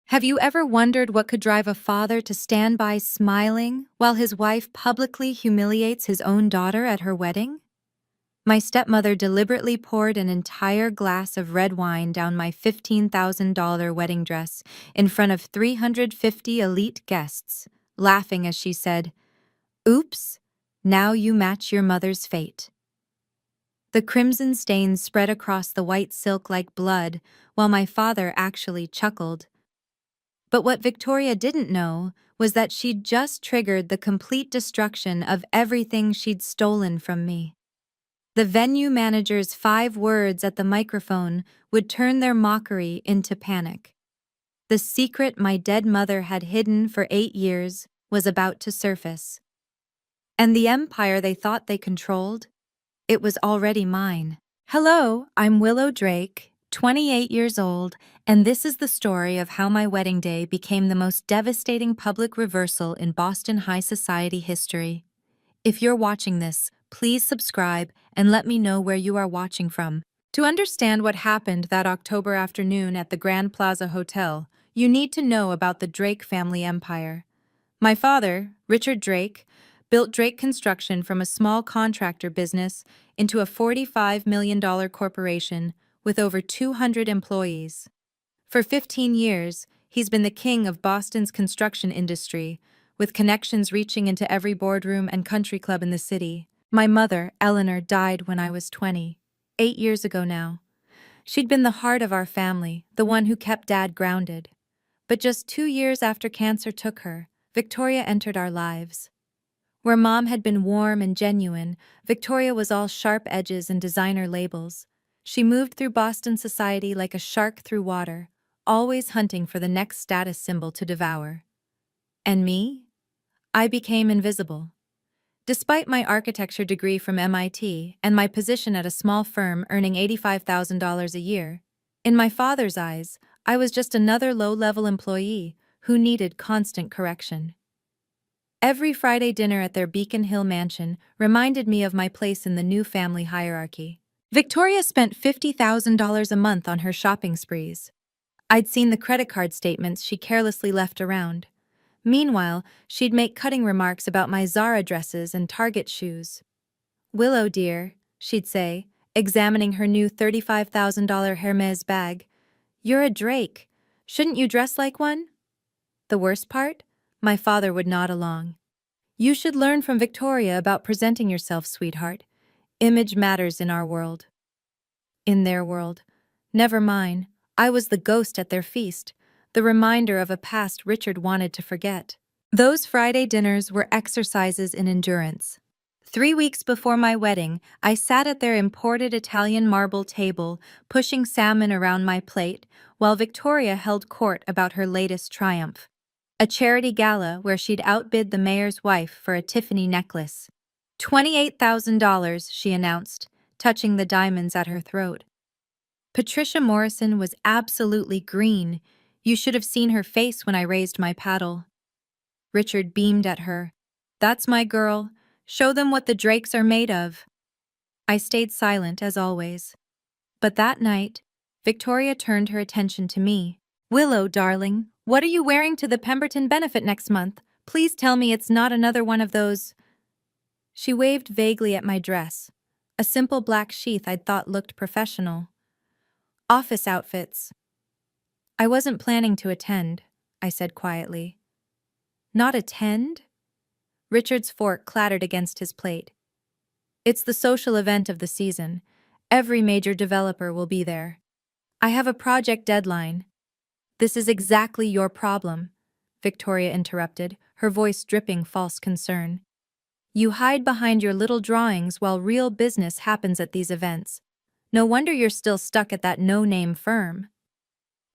Have you ever wondered what could drive a father to stand by smiling while his wife publicly humiliates his own daughter at her wedding? My stepmother deliberately poured an entire glass of red wine down my $15,000 wedding dress in front of 350 elite guests, laughing as she said, "Oops, now you match your mother's fate." The crimson stains spread across the white silk like blood, while my father actually chuckled. But what Victoria didn't know was that she'd just triggered the complete destruction of everything she'd stolen from me. The venue manager's 5 words at the microphone would turn their mockery into panic. The secret my dead mother had hidden for 8 years was about to surface. And the empire they thought they controlled? It was already mine. Hello, I'm Willow Drake, 28 years old, and this is the story of how my wedding day became the most devastating public reversal in Boston high society history. If you're watching this, please subscribe and let me know where you are watching from. To understand what happened that October afternoon at the Grand Plaza Hotel, you need to know about the Drake family empire. My father, Richard Drake, built Drake Construction from a small contractor business into a $45 million corporation with over 200 employees. For 15 years, he's been the king of Boston's construction industry, with connections reaching into every boardroom and country club in the city. My mother, Eleanor, died when I was 20, 8 years ago now. She'd been the heart of our family, the one who kept Dad grounded. But just 2 years after cancer took her, Victoria entered our lives. Where Mom had been warm and genuine, Victoria was all sharp edges and designer labels. She moved through Boston society like a shark through water, always hunting for the next status symbol to devour. And me? I became invisible. Despite my architecture degree from MIT and my position at a small firm earning $85,000 a year, in my father's eyes, I was just another low-level employee who needed constant correction. Every Friday dinner at their Beacon Hill mansion reminded me of my place in the new family hierarchy. Victoria spent $50,000 a month on her shopping sprees. I'd seen the credit card statements she carelessly left around. Meanwhile, she'd make cutting remarks about my Zara dresses and Target shoes. "Willow, dear," she'd say, examining her new $35,000 Hermes bag, "you're a Drake. Shouldn't you dress like one?" The worst part? My father would nod along. "You should learn from Victoria about presenting yourself, sweetheart. Image matters in our world." In their world. Never mine. I was the ghost at their feast, the reminder of a past Richard wanted to forget. Those Friday dinners were exercises in endurance. 3 weeks before my wedding, I sat at their imported Italian marble table, pushing salmon around my plate, while Victoria held court about her latest triumph. A charity gala where she'd outbid the mayor's wife for a Tiffany necklace. $28,000, she announced, touching the diamonds at her throat. Patricia Morrison was absolutely green. You should have seen her face when I raised my paddle. Richard beamed at her. "That's my girl. Show them what the Drakes are made of." I stayed silent, as always. But that night, Victoria turned her attention to me. "Willow, darling, what are you wearing to the Pemberton benefit next month? Please tell me it's not another one of those—" She waved vaguely at my dress, a simple black sheath I'd thought looked professional. "Office outfits." "I wasn't planning to attend," I said quietly. "Not attend?" Richard's fork clattered against his plate. "It's the social event of the season. Every major developer will be there. I have a project deadline." "This is exactly your problem," Victoria interrupted, her voice dripping false concern. "You hide behind your little drawings while real business happens at these events. No wonder you're still stuck at that no-name firm."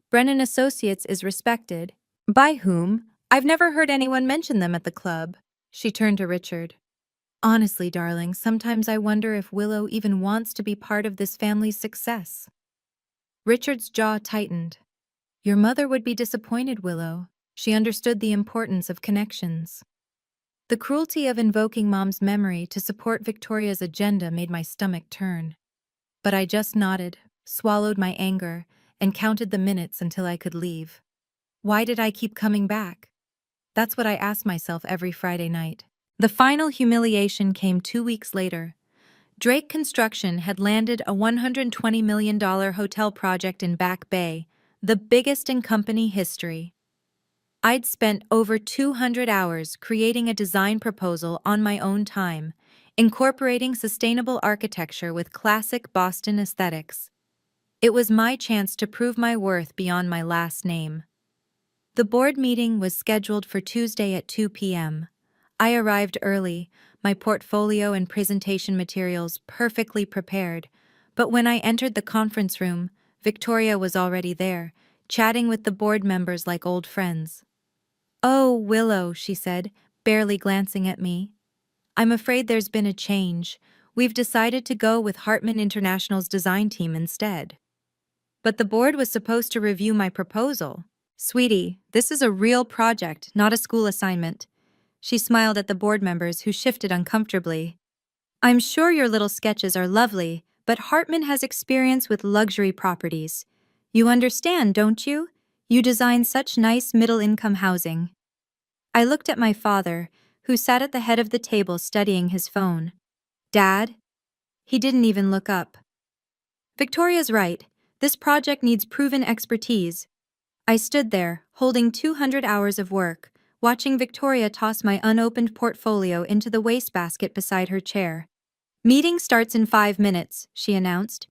"Brennan Associates is respected." "By whom? I've never heard anyone mention them at the club." She turned to Richard. "Honestly, darling, sometimes I wonder if Willow even wants to be part of this family's success." Richard's jaw tightened. "Your mother would be disappointed, Willow. She understood the importance of connections." The cruelty of invoking Mom's memory to support Victoria's agenda made my stomach turn. But I just nodded, swallowed my anger, and counted the minutes until I could leave. Why did I keep coming back? That's what I ask myself every Friday night. The final humiliation came 2 weeks later. Drake Construction had landed a $120 million hotel project in Back Bay, the biggest in company history. I'd spent over 200 hours creating a design proposal on my own time, incorporating sustainable architecture with classic Boston aesthetics. It was my chance to prove my worth beyond my last name. The board meeting was scheduled for Tuesday at 2 p.m. I arrived early, my portfolio and presentation materials perfectly prepared, but when I entered the conference room, Victoria was already there, chatting with the board members like old friends. "Oh, Willow," she said, barely glancing at me. "I'm afraid there's been a change. We've decided to go with Hartman International's design team instead." "But the board was supposed to review my proposal." "Sweetie, this is a real project, not a school assignment." She smiled at the board members who shifted uncomfortably. "I'm sure your little sketches are lovely, but Hartman has experience with luxury properties. You understand, don't you? You design such nice middle-income housing." I looked at my father, who sat at the head of the table studying his phone. "Dad?" He didn't even look up. "Victoria's right. This project needs proven expertise." I stood there, holding 200 hours of work, watching Victoria toss my unopened portfolio into the wastebasket beside her chair. "Meeting starts in 5 minutes," she announced.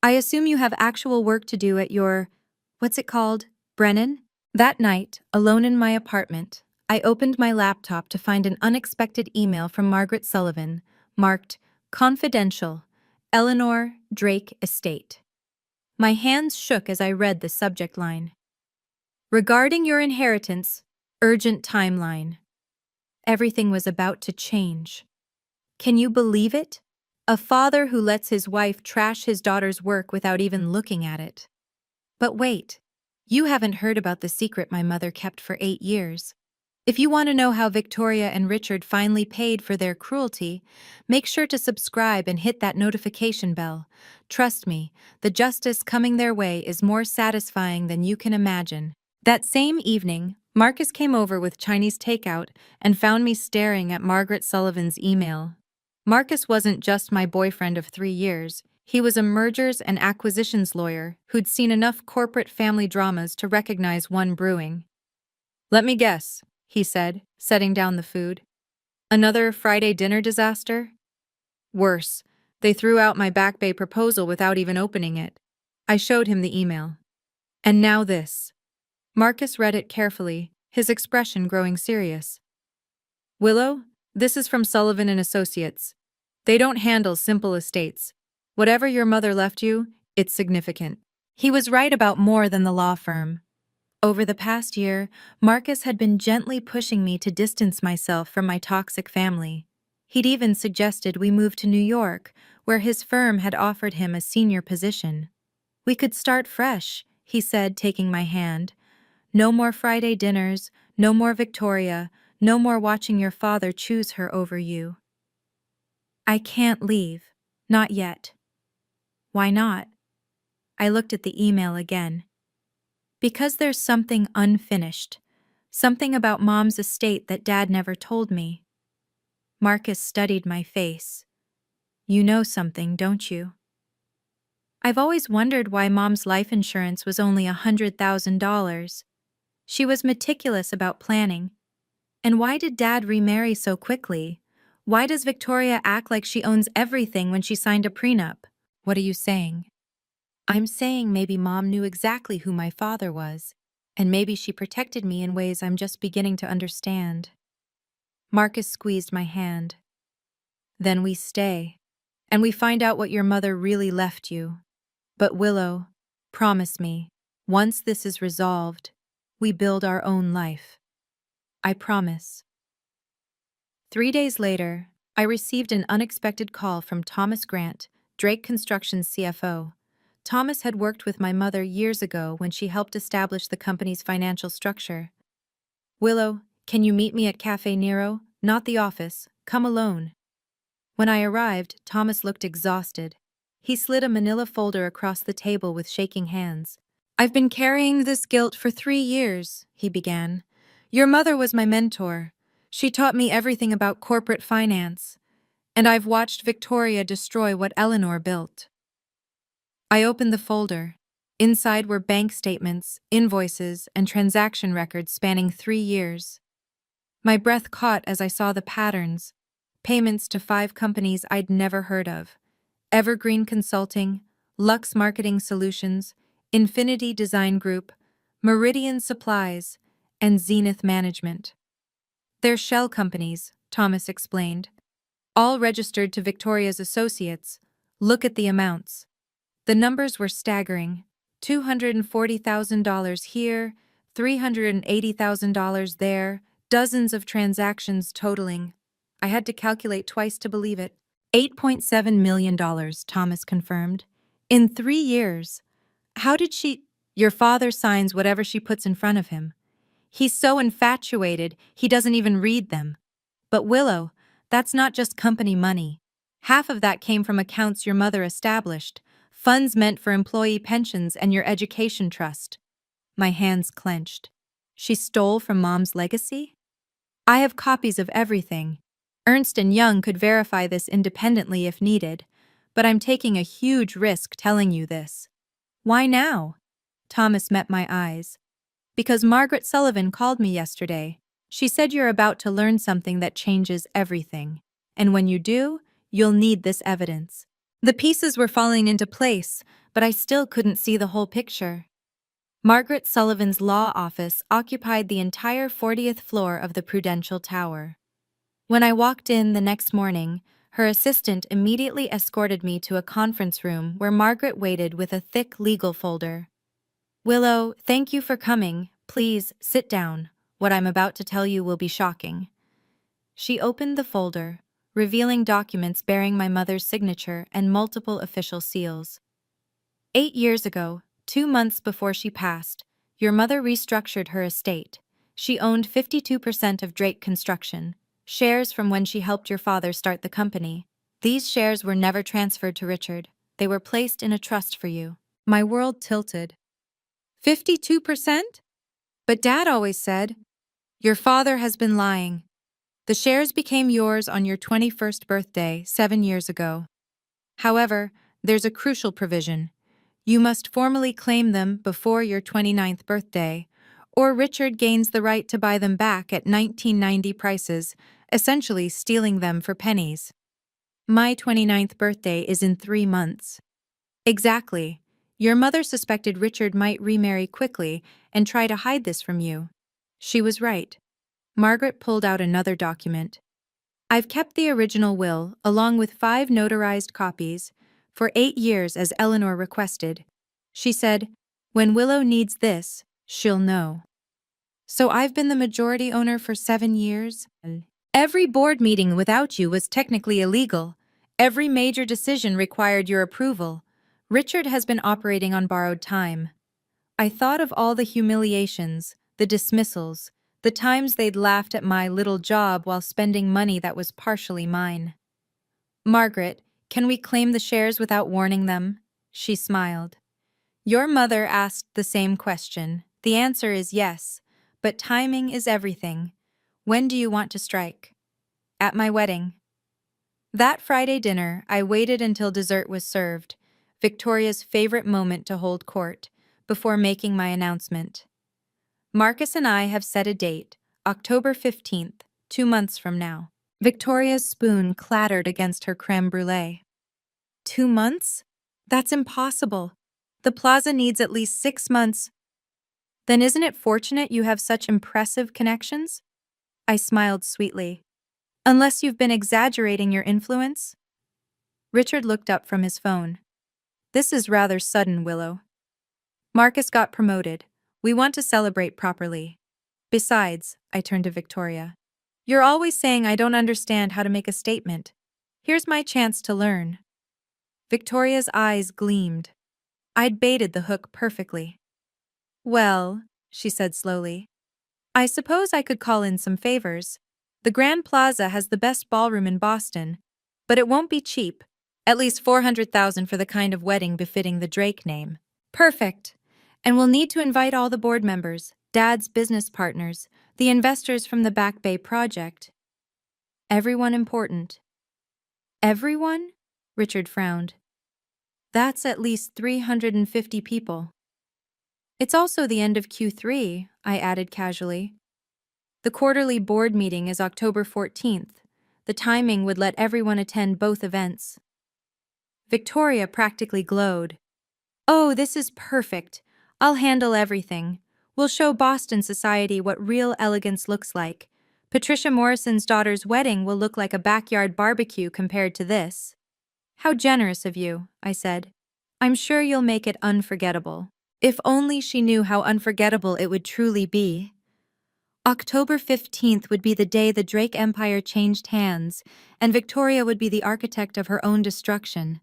"I assume you have actual work to do at your, what's it called, Brennan?" That night, alone in my apartment, I opened my laptop to find an unexpected email from Margaret Sullivan, marked Confidential, Eleanor Drake Estate. My hands shook as I read the subject line. "Regarding your inheritance, urgent timeline." Everything was about to change. Can you believe it? A father who lets his wife trash his daughter's work without even looking at it. But wait, you haven't heard about the secret my mother kept for 8 years. If you want to know how Victoria and Richard finally paid for their cruelty, make sure to subscribe and hit that notification bell. Trust me, the justice coming their way is more satisfying than you can imagine. That same evening, Marcus came over with Chinese takeout and found me staring at Margaret Sullivan's email. Marcus wasn't just my boyfriend of 3 years. He was a mergers and acquisitions lawyer who'd seen enough corporate family dramas to recognize one brewing. "Let me guess," he said, setting down the food. "Another Friday dinner disaster?" "Worse. They threw out my Back Bay proposal without even opening it." I showed him the email. "And now this." Marcus read it carefully, his expression growing serious. "Willow, this is from Sullivan and Associates. They don't handle simple estates. Whatever your mother left you, it's significant." He was right about more than the law firm. Over the past year, Marcus had been gently pushing me to distance myself from my toxic family. He'd even suggested we move to New York, where his firm had offered him a senior position. "We could start fresh," he said, taking my hand. "No more Friday dinners, no more Victoria, no more watching your father choose her over you." "I can't leave. Not yet." "Why not?" I looked at the email again. "Because there's something unfinished. Something about Mom's estate that Dad never told me." Marcus studied my face. "You know something, don't you?" "I've always wondered why Mom's life insurance was only $100,000. She was meticulous about planning. And why did Dad remarry so quickly? Why does Victoria act like she owns everything when she signed a prenup?" "What are you saying?" "I'm saying maybe Mom knew exactly who my father was, and maybe she protected me in ways I'm just beginning to understand." Marcus squeezed my hand. "Then we stay, and we find out what your mother really left you. But Willow, promise me, once this is resolved, we build our own life." "I promise." 3 days later, I received an unexpected call from Thomas Grant, Drake Construction's CFO. Thomas had worked with my mother years ago when she helped establish the company's financial structure. "Willow, can you meet me at Cafe Nero? Not the office. Come alone." When I arrived, Thomas looked exhausted. He slid a manila folder across the table with shaking hands. I've been carrying this guilt for 3 years, he began. Your mother was my mentor. She taught me everything about corporate finance, and I've watched Victoria destroy what Eleanor built. I opened the folder. Inside were bank statements, invoices, and transaction records spanning 3 years. My breath caught as I saw the patterns. Payments to 5 companies I'd never heard of: Evergreen Consulting, Lux Marketing Solutions, Infinity Design Group, Meridian Supplies, and Zenith Management. They're shell companies, Thomas explained, all registered to Victoria's associates. Look at the amounts. The numbers were staggering. $240,000 here, $380,000 there, dozens of transactions totaling. I had to calculate twice to believe it. $8.7 million, Thomas confirmed. In 3 years. How did she— Your father signs whatever she puts in front of him. He's so infatuated, he doesn't even read them. But Willow, that's not just company money. Half of that came from accounts your mother established, funds meant for employee pensions and your education trust. My hands clenched. She stole from Mom's legacy? I have copies of everything. Ernst & Young could verify this independently if needed, but I'm taking a huge risk telling you this. Why now? Thomas met my eyes. Because Margaret Sullivan called me yesterday. She said you're about to learn something that changes everything. And when you do, you'll need this evidence. The pieces were falling into place, but I still couldn't see the whole picture. Margaret Sullivan's law office occupied the entire 40th floor of the Prudential Tower. When I walked in the next morning, her assistant immediately escorted me to a conference room where Margaret waited with a thick legal folder. Willow, thank you for coming. Please, sit down. What I'm about to tell you will be shocking. She opened the folder, revealing documents bearing my mother's signature and multiple official seals. 8 years ago, 2 months before she passed, your mother restructured her estate. She owned 52% of Drake Construction, shares from when she helped your father start the company. These shares were never transferred to Richard. They were placed in a trust for you. My world tilted. 52%? But Dad always said, your father has been lying. The shares became yours on your 21st birthday 7 years ago. However, there's a crucial provision. You must formally claim them before your 29th birthday, or Richard gains the right to buy them back at 1990 prices, essentially stealing them for pennies. My 29th birthday is in 3 months. Exactly. Your mother suspected Richard might remarry quickly and try to hide this from you. She was right. Margaret pulled out another document. I've kept the original will, along with 5 notarized copies, for 8 years as Eleanor requested. She said, when Willow needs this, she'll know. So I've been the majority owner for 7 years? Every board meeting without you was technically illegal. Every major decision required your approval. Richard has been operating on borrowed time. I thought of all the humiliations, the dismissals, the times they'd laughed at my little job while spending money that was partially mine. Margaret, can we claim the shares without warning them? She smiled. Your mother asked the same question. The answer is yes, but timing is everything. When do you want to strike? At my wedding. That Friday dinner, I waited until dessert was served, Victoria's favorite moment to hold court, before making my announcement. Marcus and I have set a date, October 15th, 2 months from now. Victoria's spoon clattered against her creme brulee. 2 months? That's impossible. The plaza needs at least 6 months. Then isn't it fortunate you have such impressive connections? I smiled sweetly. Unless you've been exaggerating your influence? Richard looked up from his phone. This is rather sudden, Willow. Marcus got promoted. We want to celebrate properly. Besides, I turned to Victoria. You're always saying I don't understand how to make a statement. Here's my chance to learn. Victoria's eyes gleamed. I'd baited the hook perfectly. Well, she said slowly, I suppose I could call in some favors. The Grand Plaza has the best ballroom in Boston, but it won't be cheap. At least $400,000 for the kind of wedding befitting the Drake name. Perfect. And we'll need to invite all the board members, Dad's business partners, the investors from the Back Bay project. Everyone important. Everyone? Richard frowned. That's at least 350 people. It's also the end of Q3, I added casually. The quarterly board meeting is October 14th. The timing would let everyone attend both events. Victoria practically glowed. Oh, this is perfect. I'll handle everything. We'll show Boston society what real elegance looks like. Patricia Morrison's daughter's wedding will look like a backyard barbecue compared to this. How generous of you, I said. I'm sure you'll make it unforgettable. If only she knew how unforgettable it would truly be. October 15th would be the day the Drake Empire changed hands, and Victoria would be the architect of her own destruction.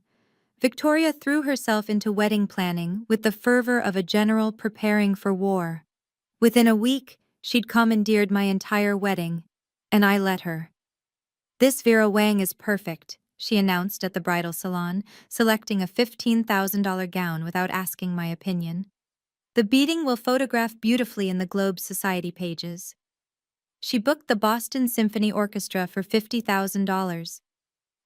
Victoria threw herself into wedding planning with the fervor of a general preparing for war. Within a week, she'd commandeered my entire wedding, and I let her. This Vera Wang is perfect, she announced at the bridal salon, selecting a $15,000 gown without asking my opinion. The beading will photograph beautifully in the Globe Society pages. She booked the Boston Symphony Orchestra for $50,000.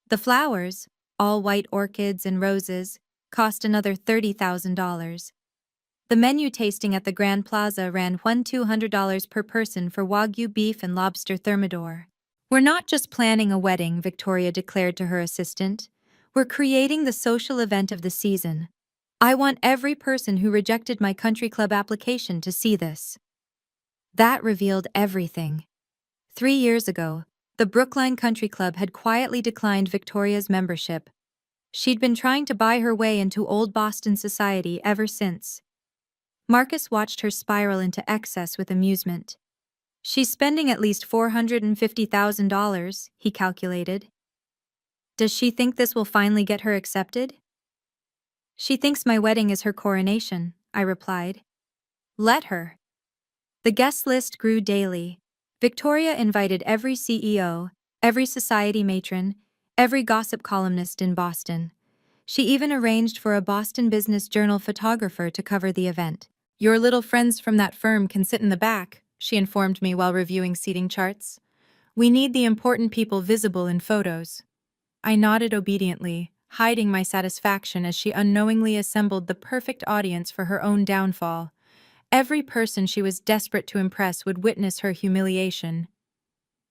The flowers, all white orchids and roses, cost another $30,000. The menu tasting at the Grand Plaza ran $200 per person for Wagyu beef and lobster thermidor. We're not just planning a wedding, Victoria declared to her assistant. We're creating the social event of the season. I want every person who rejected my country club application to see this. That revealed everything. 3 years ago, the Brookline Country Club had quietly declined Victoria's membership. She'd been trying to buy her way into old Boston society ever since. Marcus watched her spiral into excess with amusement. She's spending at least $450,000, he calculated. Does she think this will finally get her accepted? She thinks my wedding is her coronation, I replied. Let her. The guest list grew daily. Victoria invited every CEO, every society matron, every gossip columnist in Boston. She even arranged for a Boston Business Journal photographer to cover the event. Your little friends from that firm can sit in the back, she informed me while reviewing seating charts. We need the important people visible in photos. I nodded obediently, hiding my satisfaction as she unknowingly assembled the perfect audience for her own downfall. Every person she was desperate to impress would witness her humiliation.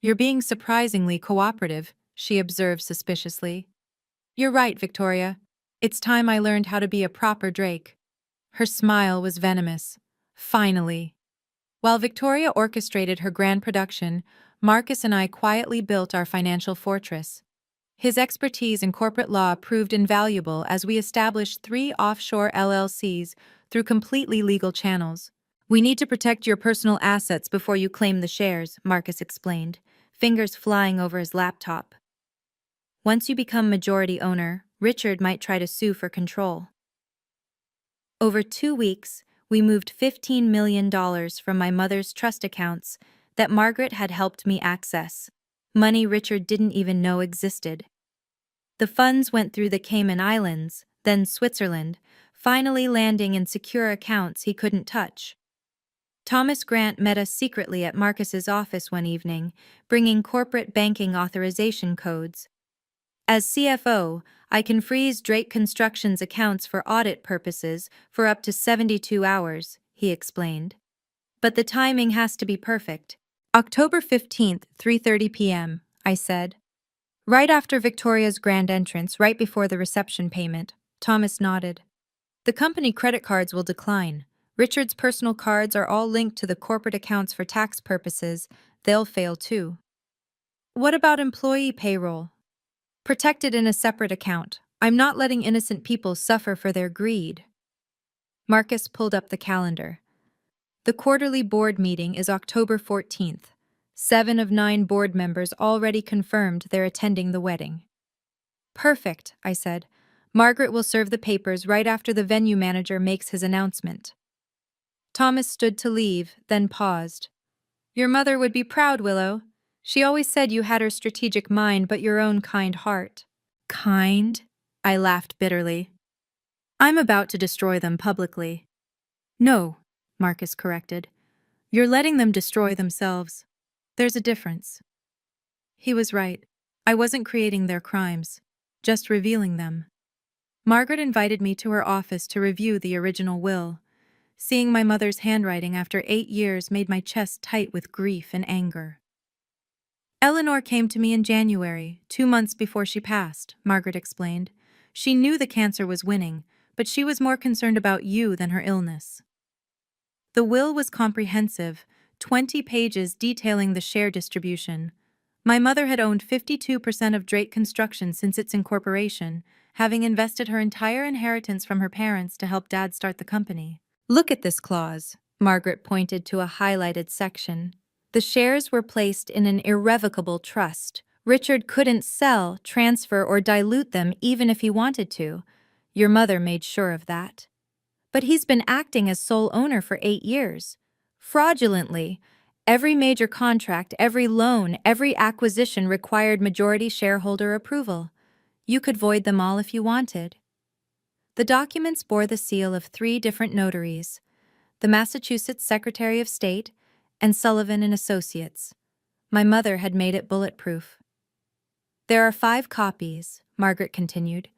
You're being surprisingly cooperative, she observed suspiciously. You're right, Victoria. It's time I learned how to be a proper Drake. Her smile was venomous. Finally. While Victoria orchestrated her grand production, Marcus and I quietly built our financial fortress. His expertise in corporate law proved invaluable as we established 3 offshore LLCs through completely legal channels. We need to protect your personal assets before you claim the shares, Marcus explained, fingers flying over his laptop. Once you become majority owner, Richard might try to sue for control. Over 2 weeks, we moved $15 million from my mother's trust accounts that Margaret had helped me access, money Richard didn't even know existed. The funds went through the Cayman Islands, then Switzerland, finally landing in secure accounts he couldn't touch. Thomas Grant met us secretly at Marcus's office one evening, bringing corporate banking authorization codes. As CFO, I can freeze Drake Construction's accounts for audit purposes for up to 72 hours, he explained. But the timing has to be perfect. October 15th, 3:30 p.m., I said. Right after Victoria's grand entrance, right before the reception payment, Thomas nodded. The company credit cards will decline. Richard's personal cards are all linked to the corporate accounts for tax purposes. They'll fail too. What about employee payroll? Protected in a separate account. I'm not letting innocent people suffer for their greed. Marcus pulled up the calendar. The quarterly board meeting is October 14th. 7 of 9 board members already confirmed they're attending the wedding. Perfect, I said. Margaret will serve the papers right after the venue manager makes his announcement. Thomas stood to leave, then paused. Your mother would be proud, Willow. She always said you had her strategic mind but your own kind heart. Kind? I laughed bitterly. I'm about to destroy them publicly. No, Marcus corrected. You're letting them destroy themselves. There's a difference. He was right. I wasn't creating their crimes, just revealing them. Margaret invited me to her office to review the original will. Seeing my mother's handwriting after 8 years made my chest tight with grief and anger. Eleanor came to me in January, 2 months before she passed, Margaret explained. She knew the cancer was winning, but she was more concerned about you than her illness. The will was comprehensive, 20 pages detailing the share distribution. My mother had owned 52% of Drake Construction since its incorporation, having invested her entire inheritance from her parents to help Dad start the company. Look at this clause. Margaret pointed to a highlighted section. The shares were placed in an irrevocable trust. Richard couldn't sell, transfer, or dilute them even if he wanted to. Your mother made sure of that. But he's been acting as sole owner for 8 years. Fraudulently. Every major contract, every loan, every acquisition required majority shareholder approval. You could void them all if you wanted. The documents bore the seal of 3 different notaries, the Massachusetts Secretary of State and Sullivan and Associates. My mother had made it bulletproof. There are 5 copies, Margaret continued.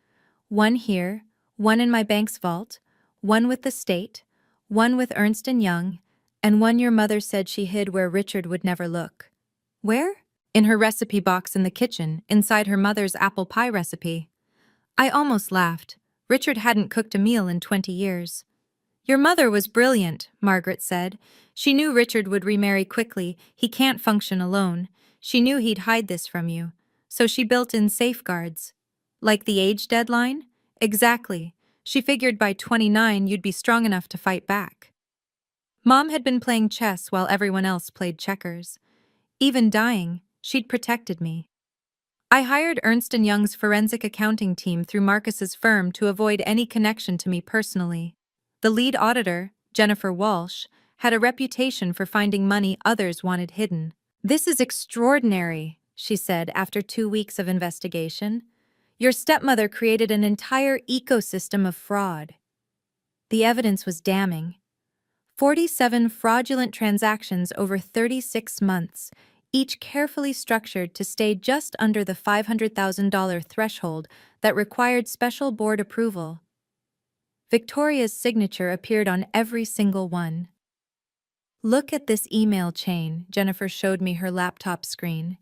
1 here, 1 in my bank's vault, 1 with the state, 1 with Ernst & Young, and 1 your mother said she hid where Richard would never look. Where? In her recipe box in the kitchen, inside her mother's apple pie recipe. I almost laughed. Richard hadn't cooked a meal in 20 years. Your mother was brilliant, Margaret said. She knew Richard would remarry quickly. He can't function alone. She knew he'd hide this from you. So she built in safeguards. Like the age deadline? Exactly. She figured by 29 you'd be strong enough to fight back. Mom had been playing chess while everyone else played checkers. Even dying, she'd protected me. I hired Ernst & Young's forensic accounting team through Marcus's firm to avoid any connection to me personally. The lead auditor, Jennifer Walsh, had a reputation for finding money others wanted hidden. This is extraordinary, she said after 2 weeks of investigation. Your stepmother created an entire ecosystem of fraud. The evidence was damning. 47 fraudulent transactions over 36 months, each carefully structured to stay just under the $500,000 threshold that required special board approval. Victoria's signature appeared on every single one. Look at this email chain, Jennifer showed me her laptop screen.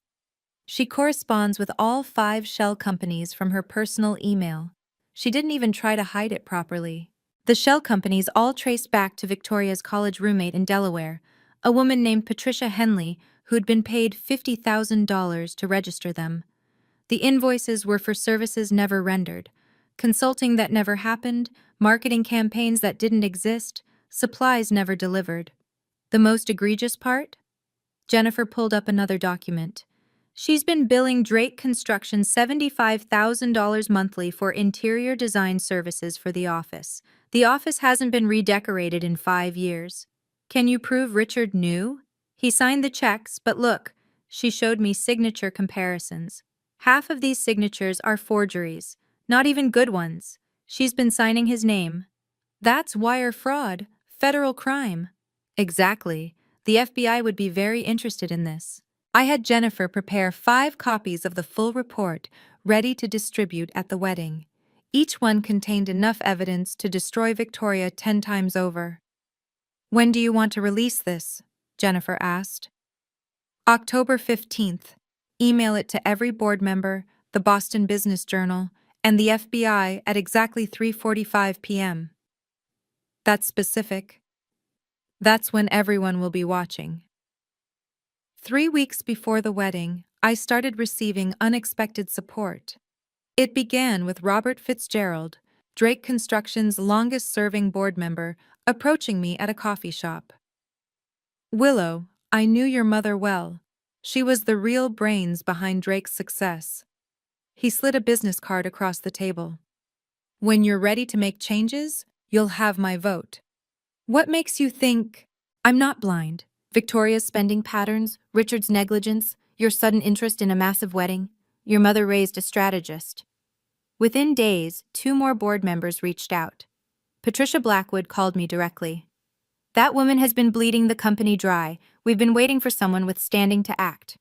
She corresponds with all 5 shell companies from her personal email. She didn't even try to hide it properly. The shell companies all traced back to Victoria's college roommate in Delaware, a woman named Patricia Henley, who'd been paid $50,000 to register them. The invoices were for services never rendered, consulting that never happened, marketing campaigns that didn't exist, supplies never delivered. The most egregious part? Jennifer pulled up another document. She's been billing Drake Construction $75,000 monthly for interior design services for the office. The office hasn't been redecorated in 5 years. Can you prove Richard knew? He signed the checks, but look, she showed me signature comparisons. Half of these signatures are forgeries, not even good ones. She's been signing his name. That's wire fraud, federal crime. Exactly. The FBI would be very interested in this. I had Jennifer prepare 5 copies of the full report, ready to distribute at the wedding. Each one contained enough evidence to destroy Victoria 10 times over. When do you want to release this? Jennifer asked. October 15th. Email it to every board member, the Boston Business Journal, and the FBI at exactly 3:45 p.m. That's specific. That's when everyone will be watching. 3 weeks before the wedding, I started receiving unexpected support. It began with Robert Fitzgerald, Drake Construction's longest-serving board member, approaching me at a coffee shop. Willow, I knew your mother well. She was the real brains behind Drake's success. He slid a business card across the table. When you're ready to make changes, you'll have my vote. What makes you think? I'm not blind. Victoria's spending patterns, Richard's negligence, your sudden interest in a massive wedding. Your mother raised a strategist. Within days, 2 more board members reached out. Patricia Blackwood called me directly. That woman has been bleeding the company dry. We've been waiting for someone with standing to act.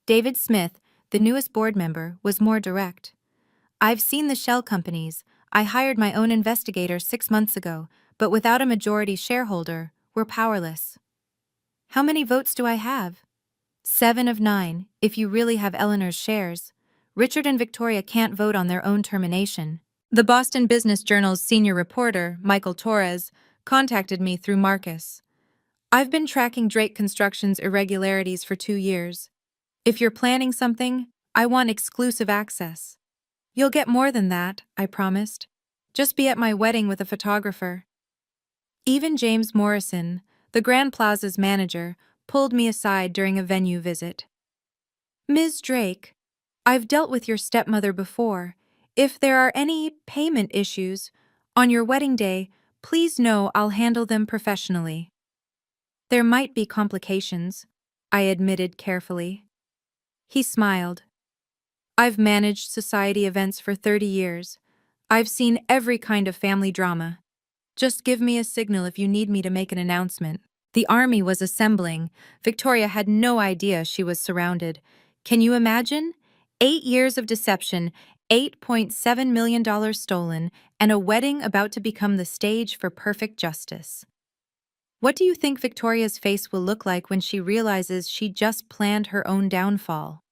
David Smith, the newest board member, was more direct. I've seen the shell companies. I hired my own investigator 6 months ago, but without a majority shareholder, we're powerless. How many votes do I have? 7 of 9, if you really have Eleanor's shares. Richard and Victoria can't vote on their own termination. The Boston Business Journal's senior reporter, Michael Torres, contacted me through Marcus. I've been tracking Drake Construction's irregularities for 2 years. If you're planning something, I want exclusive access. You'll get more than that, I promised. Just be at my wedding with a photographer. Even James Morrison, the Grand Plaza's manager, pulled me aside during a venue visit. Ms. Drake, I've dealt with your stepmother before. If there are any payment issues on your wedding day, please know I'll handle them professionally. There might be complications, I admitted carefully. He smiled. I've managed society events for 30 years. I've seen every kind of family drama. Just give me a signal if you need me to make an announcement. The army was assembling. Victoria had no idea she was surrounded. Can you imagine? 8 years of deception, $8.7 million stolen, and a wedding about to become the stage for perfect justice. What do you think Victoria's face will look like when she realizes she just planned her own downfall?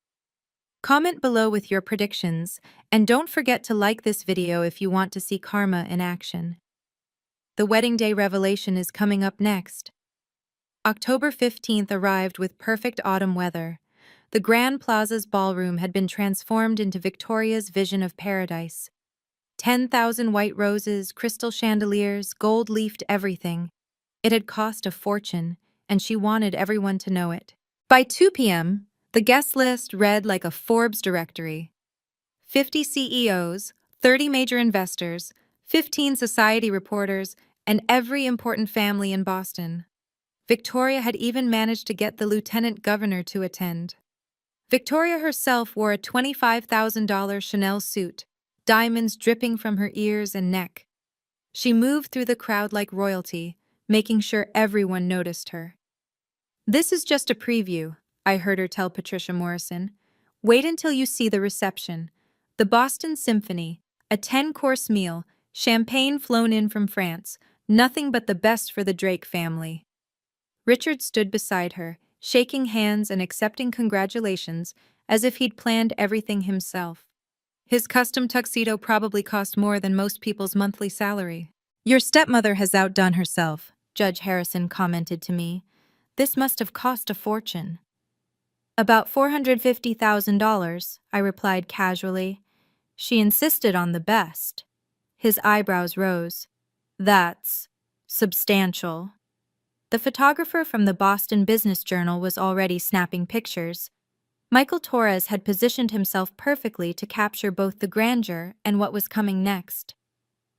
Comment below with your predictions, and don't forget to like this video if you want to see karma in action. The wedding day revelation is coming up next. October 15th arrived with perfect autumn weather. The Grand Plaza's ballroom had been transformed into Victoria's vision of paradise. 10,000 white roses, crystal chandeliers, gold-leafed everything. It had cost a fortune, and she wanted everyone to know it. By 2 p.m., the guest list read like a Forbes directory. 50 CEOs, 30 major investors, 15 society reporters, and every important family in Boston. Victoria had even managed to get the lieutenant governor to attend. Victoria herself wore a $25,000 Chanel suit, diamonds dripping from her ears and neck. She moved through the crowd like royalty, making sure everyone noticed her. This is just a preview, I heard her tell Patricia Morrison. Wait until you see the reception. The Boston Symphony, a 10-course meal, champagne flown in from France, nothing but the best for the Drake family. Richard stood beside her, shaking hands and accepting congratulations as if he'd planned everything himself. His custom tuxedo probably cost more than most people's monthly salary. Your stepmother has outdone herself, Judge Harrison commented to me. This must have cost a fortune. About $450,000, I replied casually. She insisted on the best. His eyebrows rose. That's substantial. The photographer from the Boston Business Journal was already snapping pictures. Michael Torres had positioned himself perfectly to capture both the grandeur and what was coming next.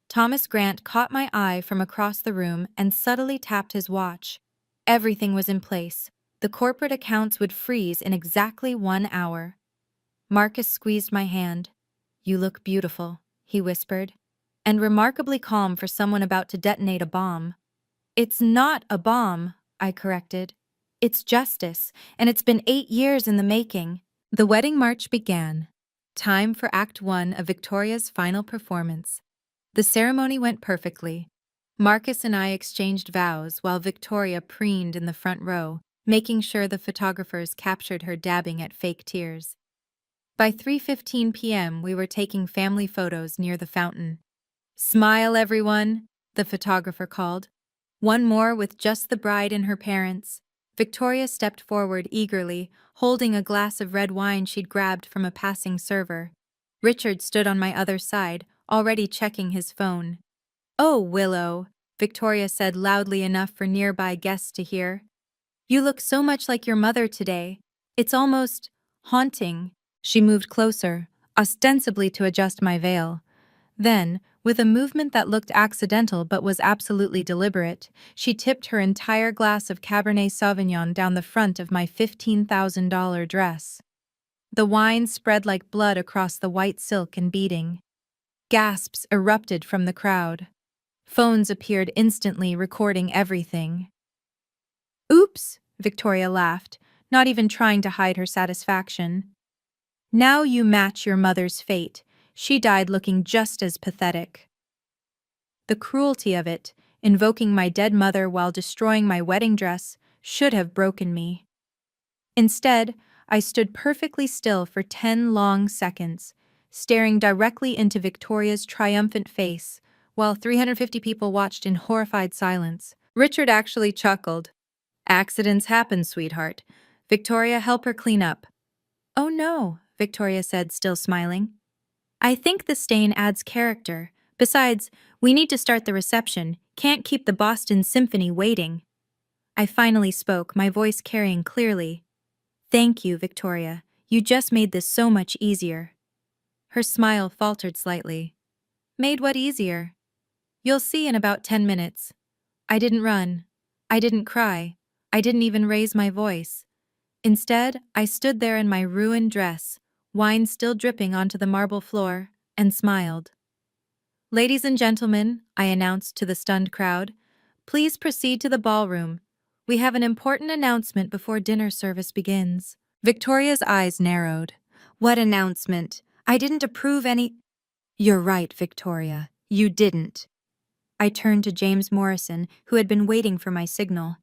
Thomas Grant caught my eye from across the room and subtly tapped his watch. Everything was in place. The corporate accounts would freeze in exactly 1 hour. Marcus squeezed my hand. You look beautiful, he whispered, and remarkably calm for someone about to detonate a bomb. It's not a bomb, I corrected. It's justice, and it's been 8 years in the making. The wedding march began. Time for Act 1 of Victoria's final performance. The ceremony went perfectly. Marcus and I exchanged vows while Victoria preened in the front row, making sure the photographers captured her dabbing at fake tears. By 3:15 p.m., we were taking family photos near the fountain. Smile, everyone, the photographer called. One more with just the bride and her parents. Victoria stepped forward eagerly, holding a glass of red wine she'd grabbed from a passing server. Richard stood on my other side, already checking his phone. Oh, Willow, Victoria said loudly enough for nearby guests to hear. You look so much like your mother today. It's almost haunting. She moved closer, ostensibly to adjust my veil. Then, with a movement that looked accidental but was absolutely deliberate, she tipped her entire glass of Cabernet Sauvignon down the front of my $15,000 dress. The wine spread like blood across the white silk and beading. Gasps erupted from the crowd. Phones appeared instantly, recording everything. Oops, Victoria laughed, not even trying to hide her satisfaction. Now you match your mother's fate. She died looking just as pathetic. The cruelty of it, invoking my dead mother while destroying my wedding dress, should have broken me. Instead, I stood perfectly still for 10 long seconds, staring directly into Victoria's triumphant face, while 350 people watched in horrified silence. Richard actually chuckled. Accidents happen, sweetheart. Victoria, help her clean up. Oh no, Victoria said, still smiling. I think the stain adds character. Besides, we need to start the reception. Can't keep the Boston Symphony waiting. I finally spoke, my voice carrying clearly. Thank you, Victoria. You just made this so much easier. Her smile faltered slightly. Made what easier? You'll see in about 10 minutes. I didn't run. I didn't cry. I didn't even raise my voice. Instead, I stood there in my ruined dress, wine still dripping onto the marble floor, and smiled. Ladies and gentlemen, I announced to the stunned crowd, please proceed to the ballroom. We have an important announcement before dinner service begins. Victoria's eyes narrowed. What announcement? I didn't approve any— You're right, Victoria. You didn't. I turned to James Morrison, who had been waiting for my signal.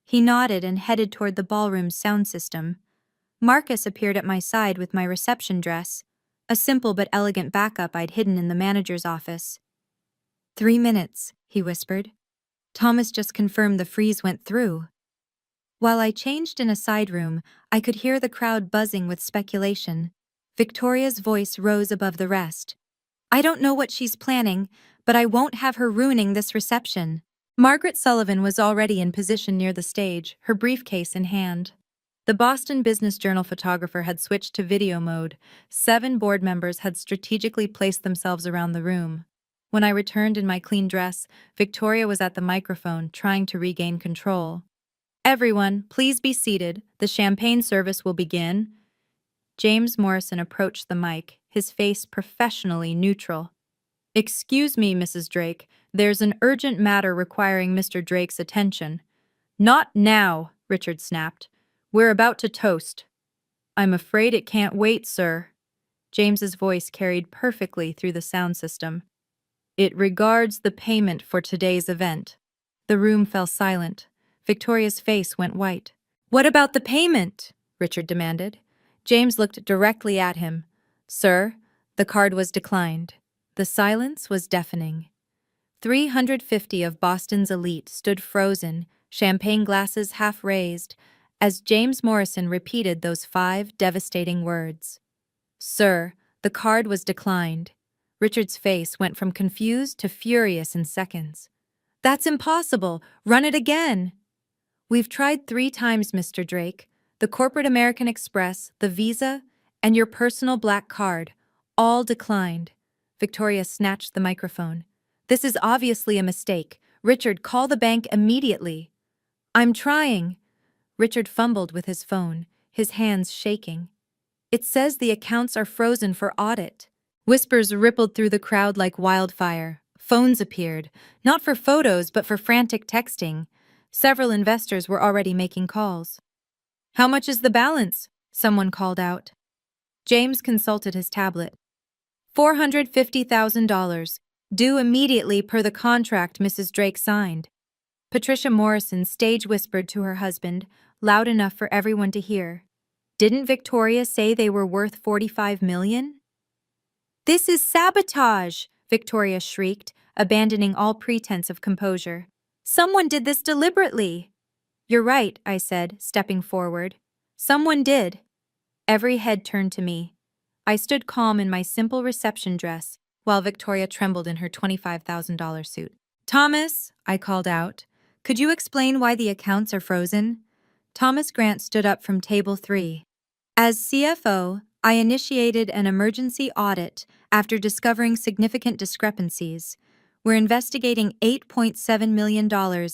He nodded and headed toward the ballroom's sound system. Marcus appeared at my side with my reception dress, a simple but elegant backup I'd hidden in the manager's office. 3 minutes, he whispered. Thomas just confirmed the freeze went through. While I changed in a side room, I could hear the crowd buzzing with speculation. Victoria's voice rose above the rest. I don't know what she's planning, but I won't have her ruining this reception. Margaret Sullivan was already in position near the stage, her briefcase in hand. The Boston Business Journal photographer had switched to video mode. 7 board members had strategically placed themselves around the room. When I returned in my clean dress, Victoria was at the microphone, trying to regain control. Everyone, please be seated. The champagne service will begin. James Morrison approached the mic, his face professionally neutral. Excuse me, Mrs. Drake. There's an urgent matter requiring Mr. Drake's attention. Not now, Richard snapped. We're about to toast. I'm afraid it can't wait, sir. James's voice carried perfectly through the sound system. It regards the payment for today's event. The room fell silent. Victoria's face went white. What about the payment? Richard demanded. James looked directly at him. Sir, the card was declined. The silence was deafening. 350 of Boston's elite stood frozen, champagne glasses half raised, as James Morrison repeated those 5 devastating words. Sir, the card was declined. Richard's face went from confused to furious in seconds. That's impossible. Run it again. We've tried 3 times, Mr. Drake. The corporate American Express, the Visa, and your personal black card. All declined. Victoria snatched the microphone. This is obviously a mistake. Richard, call the bank immediately. I'm trying. Richard fumbled with his phone, his hands shaking. It says the accounts are frozen for audit. Whispers rippled through the crowd like wildfire. Phones appeared, not for photos but for frantic texting. Several investors were already making calls. How much is the balance? Someone called out. James consulted his tablet. $450,000, due immediately per the contract Mrs. Drake signed. Patricia Morrison stage whispered to her husband, loud enough for everyone to hear. Didn't Victoria say they were worth $45 million? This is sabotage, Victoria shrieked, abandoning all pretense of composure. Someone did this deliberately. You're right, I said, stepping forward. Someone did. Every head turned to me. I stood calm in my simple reception dress, while Victoria trembled in her $25,000 suit. Thomas, I called out, could you explain why the accounts are frozen? Thomas Grant stood up from table 3. As CFO, I initiated an emergency audit after discovering significant discrepancies. We're investigating $8.7 million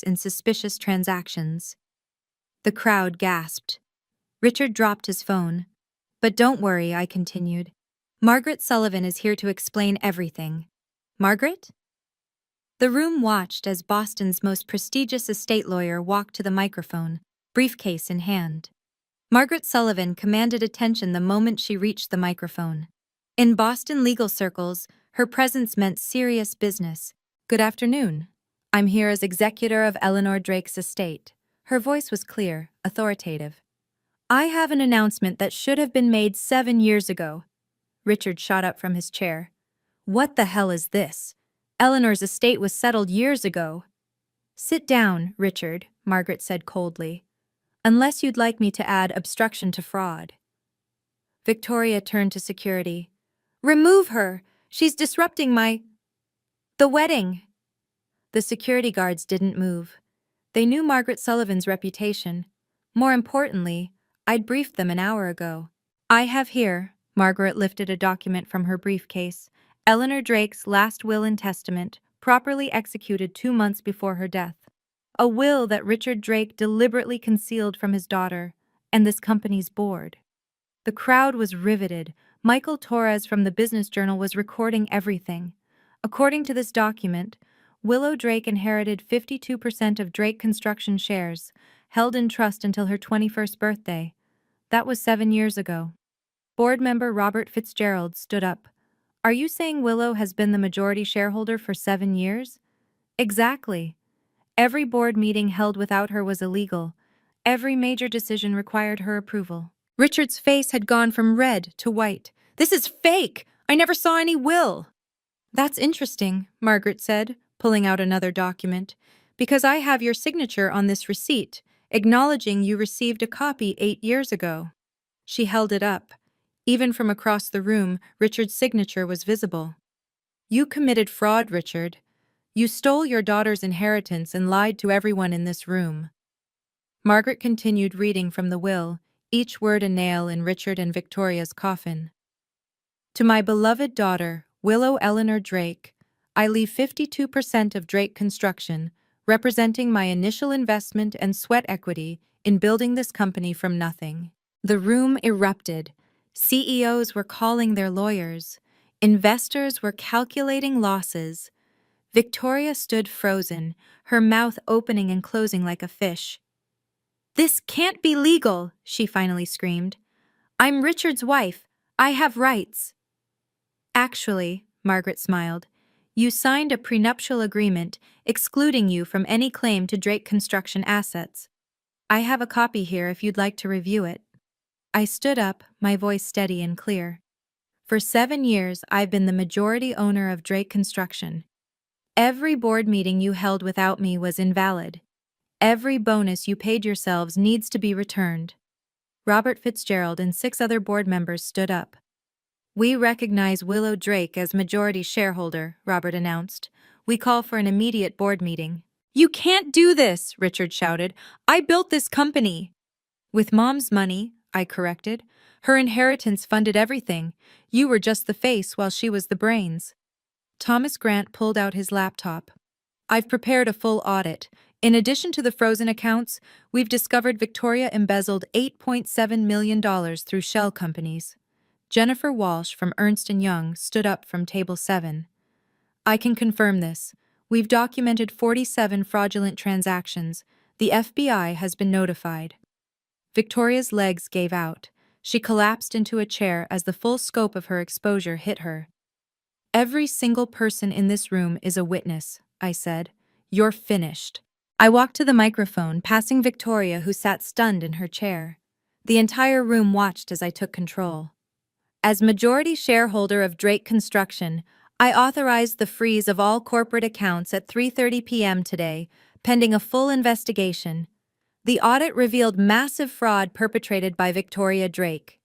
in suspicious transactions. The crowd gasped. Richard dropped his phone. But don't worry, I continued. Margaret Sullivan is here to explain everything. Margaret? The room watched as Boston's most prestigious estate lawyer walked to the microphone, briefcase in hand. Margaret Sullivan commanded attention the moment she reached the microphone. In Boston legal circles, her presence meant serious business. "Good afternoon. I'm here as executor of Eleanor Drake's estate." Her voice was clear, authoritative. "I have an announcement that should have been made 7 years ago." Richard shot up from his chair. "What the hell is this? Eleanor's estate was settled years ago." "Sit down, Richard," Margaret said coldly. "Unless you'd like me to add obstruction to fraud." Victoria turned to security. "Remove her! She's disrupting the wedding!" The security guards didn't move. They knew Margaret Sullivan's reputation. More importantly, I'd briefed them an hour ago. "I have here," Margaret lifted a document from her briefcase, "Eleanor Drake's last will and testament, properly executed 2 months before her death. A will that Richard Drake deliberately concealed from his daughter and this company's board." The crowd was riveted. Michael Torres from the Business Journal was recording everything. According to this document, Willow Drake inherited 52% of Drake Construction shares, held in trust until her 21st birthday. That was 7 years ago. Board member Robert Fitzgerald stood up. "Are you saying Willow has been the majority shareholder for 7 years?" "Exactly. Every board meeting held without her was illegal. Every major decision required her approval." Richard's face had gone from red to white. "This is fake! I never saw any will!" "That's interesting," Margaret said, pulling out another document, "because I have your signature on this receipt, acknowledging you received a copy 8 years ago." She held it up. Even from across the room, Richard's signature was visible. "You committed fraud, Richard. You stole your daughter's inheritance and lied to everyone in this room." Margaret continued reading from the will, each word a nail in Richard and Victoria's coffin. "To my beloved daughter, Willow Eleanor Drake, I leave 52% of Drake Construction, representing my initial investment and sweat equity in building this company from nothing." The room erupted. CEOs were calling their lawyers. Investors were calculating losses. Victoria stood frozen, her mouth opening and closing like a fish. "This can't be legal," she finally screamed. "I'm Richard's wife. I have rights." "Actually," Margaret smiled, "you signed a prenuptial agreement excluding you from any claim to Drake Construction assets. I have a copy here if you'd like to review it." I stood up, my voice steady and clear. "For 7 years, I've been the majority owner of Drake Construction. Every board meeting you held without me was invalid. Every bonus you paid yourselves needs to be returned." Robert Fitzgerald and 6 other board members stood up. "We recognize Willow Drake as majority shareholder," Robert announced. "We call for an immediate board meeting." "You can't do this," Richard shouted. "I built this company." "With Mom's money," I corrected. "Her inheritance funded everything. You were just the face while she was the brains." Thomas Grant pulled out his laptop. "I've prepared a full audit. In addition to the frozen accounts, we've discovered Victoria embezzled $8.7 million through shell companies." Jennifer Walsh from Ernst & Young stood up from table 7. "I can confirm this. We've documented 47 fraudulent transactions. The FBI has been notified." Victoria's legs gave out. She collapsed into a chair as the full scope of her exposure hit her. "Every single person in this room is a witness," I said. "You're finished." I walked to the microphone, passing Victoria, who sat stunned in her chair. The entire room watched as I took control. "As majority shareholder of Drake Construction, I authorized the freeze of all corporate accounts at 3:30 p.m. today, pending a full investigation. The audit revealed massive fraud perpetrated by Victoria Drake."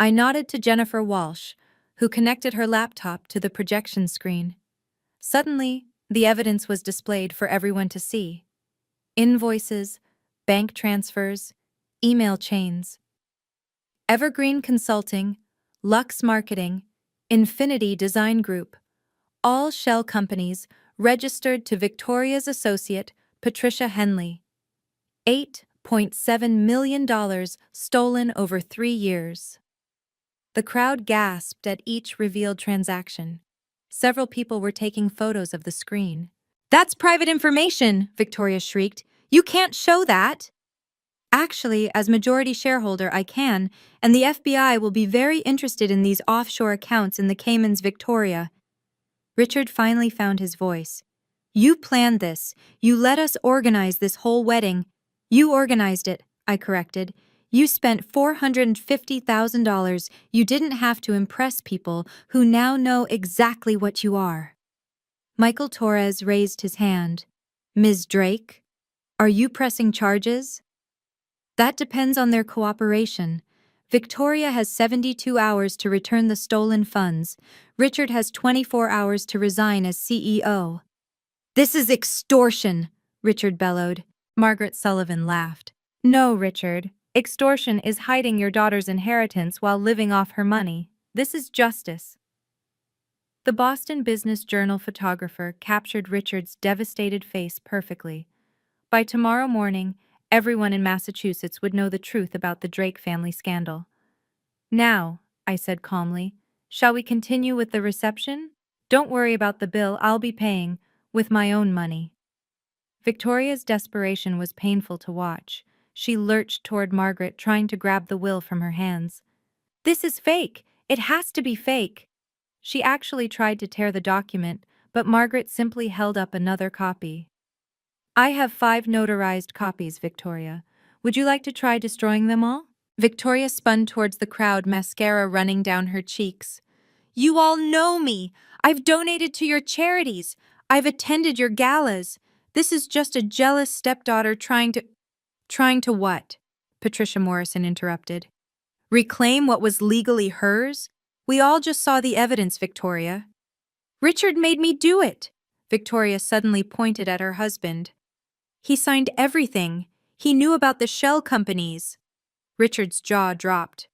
I nodded to Jennifer Walsh, who connected her laptop to the projection screen. Suddenly, the evidence was displayed for everyone to see. Invoices, bank transfers, email chains. Evergreen Consulting, Lux Marketing, Infinity Design Group, all shell companies registered to Victoria's associate, Patricia Henley. $8.7 million stolen over 3 years. The crowd gasped at each revealed transaction. Several people were taking photos of the screen. That's private information, Victoria shrieked. You can't show that. Actually, as majority shareholder, I can, and the FBI will be very interested in these offshore accounts in the Caymans, Victoria. Richard finally found his voice. You planned this. You let us organize this whole wedding. You organized it, I corrected. You spent $450,000. You didn't have to impress people who now know exactly what you are. Michael Torres raised his hand. Ms. Drake, are you pressing charges? That depends on their cooperation. Victoria has 72 hours to return the stolen funds. Richard has 24 hours to resign as CEO. This is extortion, Richard bellowed. Margaret Sullivan laughed. No, Richard. Extortion is hiding your daughter's inheritance while living off her money. This is justice. The Boston Business Journal photographer captured Richard's devastated face perfectly. By tomorrow morning, everyone in Massachusetts would know the truth about the Drake family scandal. Now, I said calmly, shall we continue with the reception? Don't worry about the bill, I'll be paying, with my own money. Victoria's desperation was painful to watch. She lurched toward Margaret, trying to grab the will from her hands. This is fake! It has to be fake! She actually tried to tear the document, but Margaret simply held up another copy. I have 5 notarized copies, Victoria. Would you like to try destroying them all? Victoria spun towards the crowd, mascara running down her cheeks. You all know me. I've donated to your charities. I've attended your galas. This is just a jealous stepdaughter trying to... Trying to what? Patricia Morrison interrupted. Reclaim what was legally hers? We all just saw the evidence, Victoria. Richard made me do it. Victoria suddenly pointed at her husband. He signed everything. He knew about the shell companies. Richard's jaw dropped.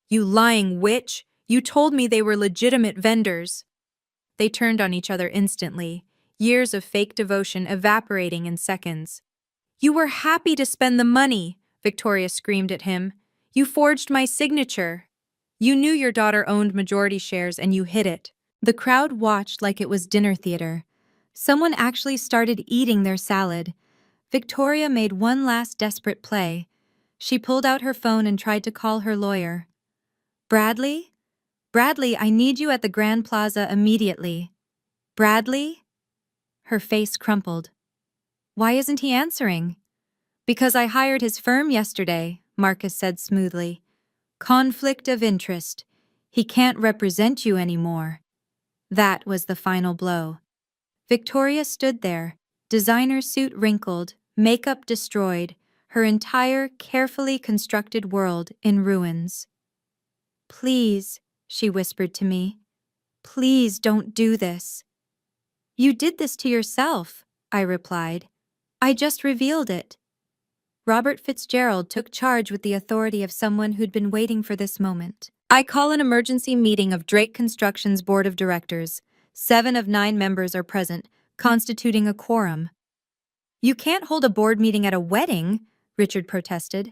You lying witch! You told me they were legitimate vendors. They turned on each other instantly, years of fake devotion evaporating in seconds. You were happy to spend the money, Victoria screamed at him. You forged my signature. You knew your daughter owned majority shares and you hid it. The crowd watched like it was dinner theater. Someone actually started eating their salad. Victoria made one last desperate play. She pulled out her phone and tried to call her lawyer. Bradley? Bradley, I need you at the Grand Plaza immediately. Bradley? Her face crumpled. Why isn't he answering? Because I hired his firm yesterday, Marcus said smoothly. Conflict of interest. He can't represent you anymore. That was the final blow. Victoria stood there, designer suit wrinkled, makeup destroyed, her entire carefully constructed world in ruins. Please, she whispered to me. Please don't do this. You did this to yourself, I replied. I just revealed it. Robert Fitzgerald took charge with the authority of someone who'd been waiting for this moment. I call an emergency meeting of Drake Construction's board of directors. 7 of 9 members are present, constituting a quorum. You can't hold a board meeting at a wedding, Richard protested.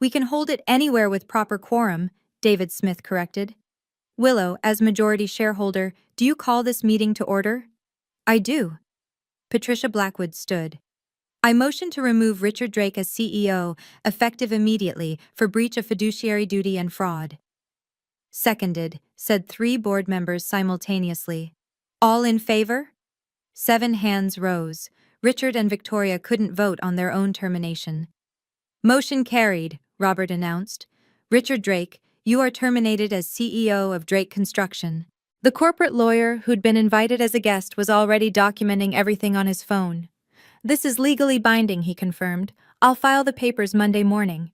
We can hold it anywhere with proper quorum, David Smith corrected. Willow, as majority shareholder, do you call this meeting to order? I do. Patricia Blackwood stood. I motion to remove Richard Drake as CEO, effective immediately, for breach of fiduciary duty and fraud. Seconded, said 3 board members simultaneously. All in favor? 7 hands rose. Richard and Victoria couldn't vote on their own termination. Motion carried, Robert announced. Richard Drake, you are terminated as CEO of Drake Construction. The corporate lawyer who'd been invited as a guest was already documenting everything on his phone. This is legally binding, he confirmed. I'll file the papers Monday morning.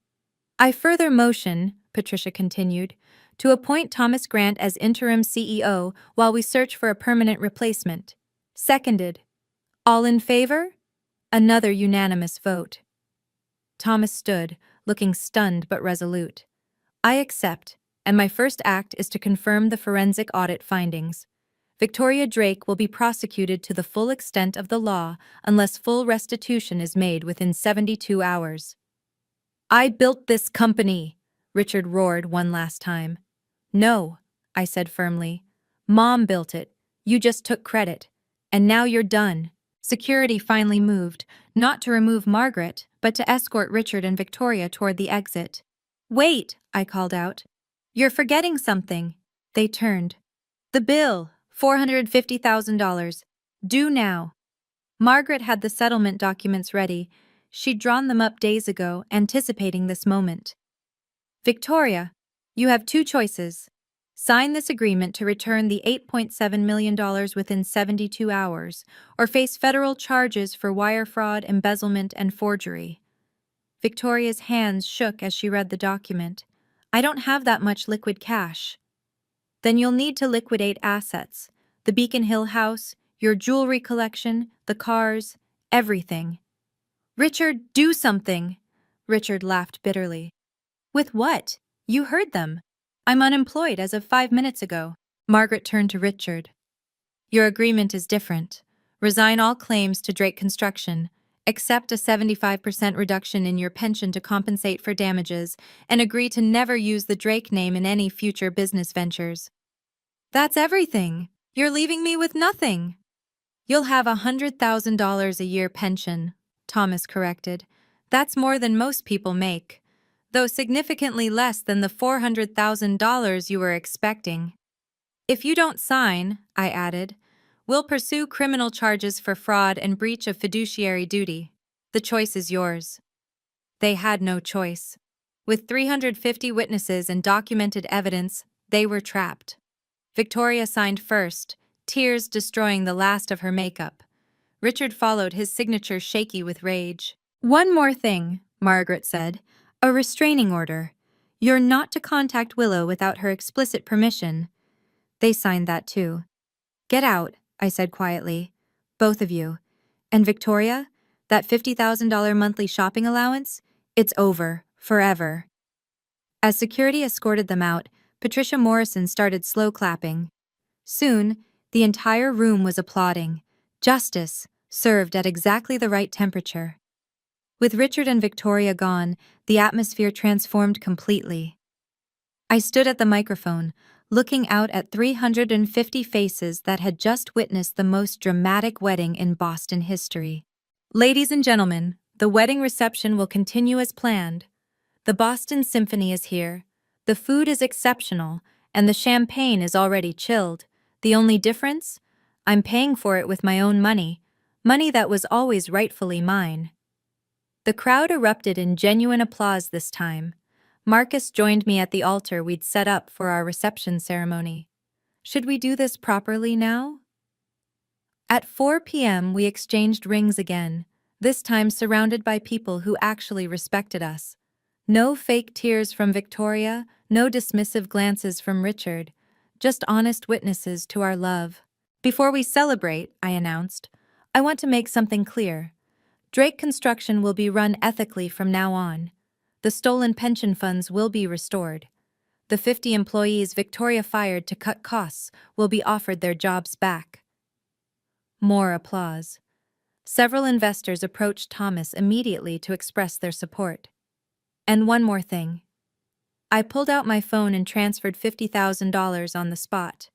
I further motion, Patricia continued, to appoint Thomas Grant as interim CEO while we search for a permanent replacement. Seconded. All in favor? Another unanimous vote. Thomas stood, looking stunned but resolute. I accept, and my first act is to confirm the forensic audit findings. Victoria Drake will be prosecuted to the full extent of the law unless full restitution is made within 72 hours. I built this company, Richard roared one last time. No, I said firmly. Mom built it. You just took credit. And now you're done. Security finally moved, not to remove Margaret, but to escort Richard and Victoria toward the exit. "Wait," I called out. "You're forgetting something." They turned. "The bill, $450,000. Due now." Margaret had the settlement documents ready. She'd drawn them up days ago, anticipating this moment. "Victoria, you have two choices. Sign this agreement to return the $8.7 million within 72 hours, or face federal charges for wire fraud, embezzlement, and forgery." Victoria's hands shook as she read the document. "I don't have that much liquid cash." "Then you'll need to liquidate assets. The Beacon Hill house, your jewelry collection, the cars, everything." "Richard, do something!" Richard laughed bitterly. "With what? You heard them. I'm unemployed as of 5 minutes ago." Margaret turned to Richard. "Your agreement is different. Resign all claims to Drake Construction, accept a 75% reduction in your pension to compensate for damages, and agree to never use the Drake name in any future business ventures." "That's everything. You're leaving me with nothing." "You'll have $100,000 a year pension," Thomas corrected. "That's more than most people make, though significantly less than the $400,000 you were expecting." "If you don't sign," I added, "we'll pursue criminal charges for fraud and breach of fiduciary duty. The choice is yours." They had no choice. With 350 witnesses and documented evidence, they were trapped. Victoria signed first, tears destroying the last of her makeup. Richard followed, his signature shaky with rage. "One more thing," Margaret said. "A restraining order. You're not to contact Willow without her explicit permission." They signed that too. "Get out," I said quietly. "Both of you. And Victoria, that $50,000 monthly shopping allowance? It's over, forever." As security escorted them out, Patricia Morrison started slow clapping. Soon, the entire room was applauding. Justice, served at exactly the right temperature. With Richard and Victoria gone, the atmosphere transformed completely. I stood at the microphone, looking out at 350 faces that had just witnessed the most dramatic wedding in Boston history. "Ladies and gentlemen, the wedding reception will continue as planned. The Boston Symphony is here. The food is exceptional, and the champagne is already chilled. The only difference? I'm paying for it with my own money, money that was always rightfully mine." The crowd erupted in genuine applause this time. Marcus joined me at the altar we'd set up for our reception ceremony. "Should we do this properly now?" At 4 p.m. we exchanged rings again, this time surrounded by people who actually respected us. No fake tears from Victoria, no dismissive glances from Richard, just honest witnesses to our love. "Before we celebrate," I announced, "I want to make something clear. Drake Construction will be run ethically from now on. The stolen pension funds will be restored. The 50 employees Victoria fired to cut costs will be offered their jobs back." More applause. Several investors approached Thomas immediately to express their support. "And one more thing." I pulled out my phone and transferred $50,000 on the spot.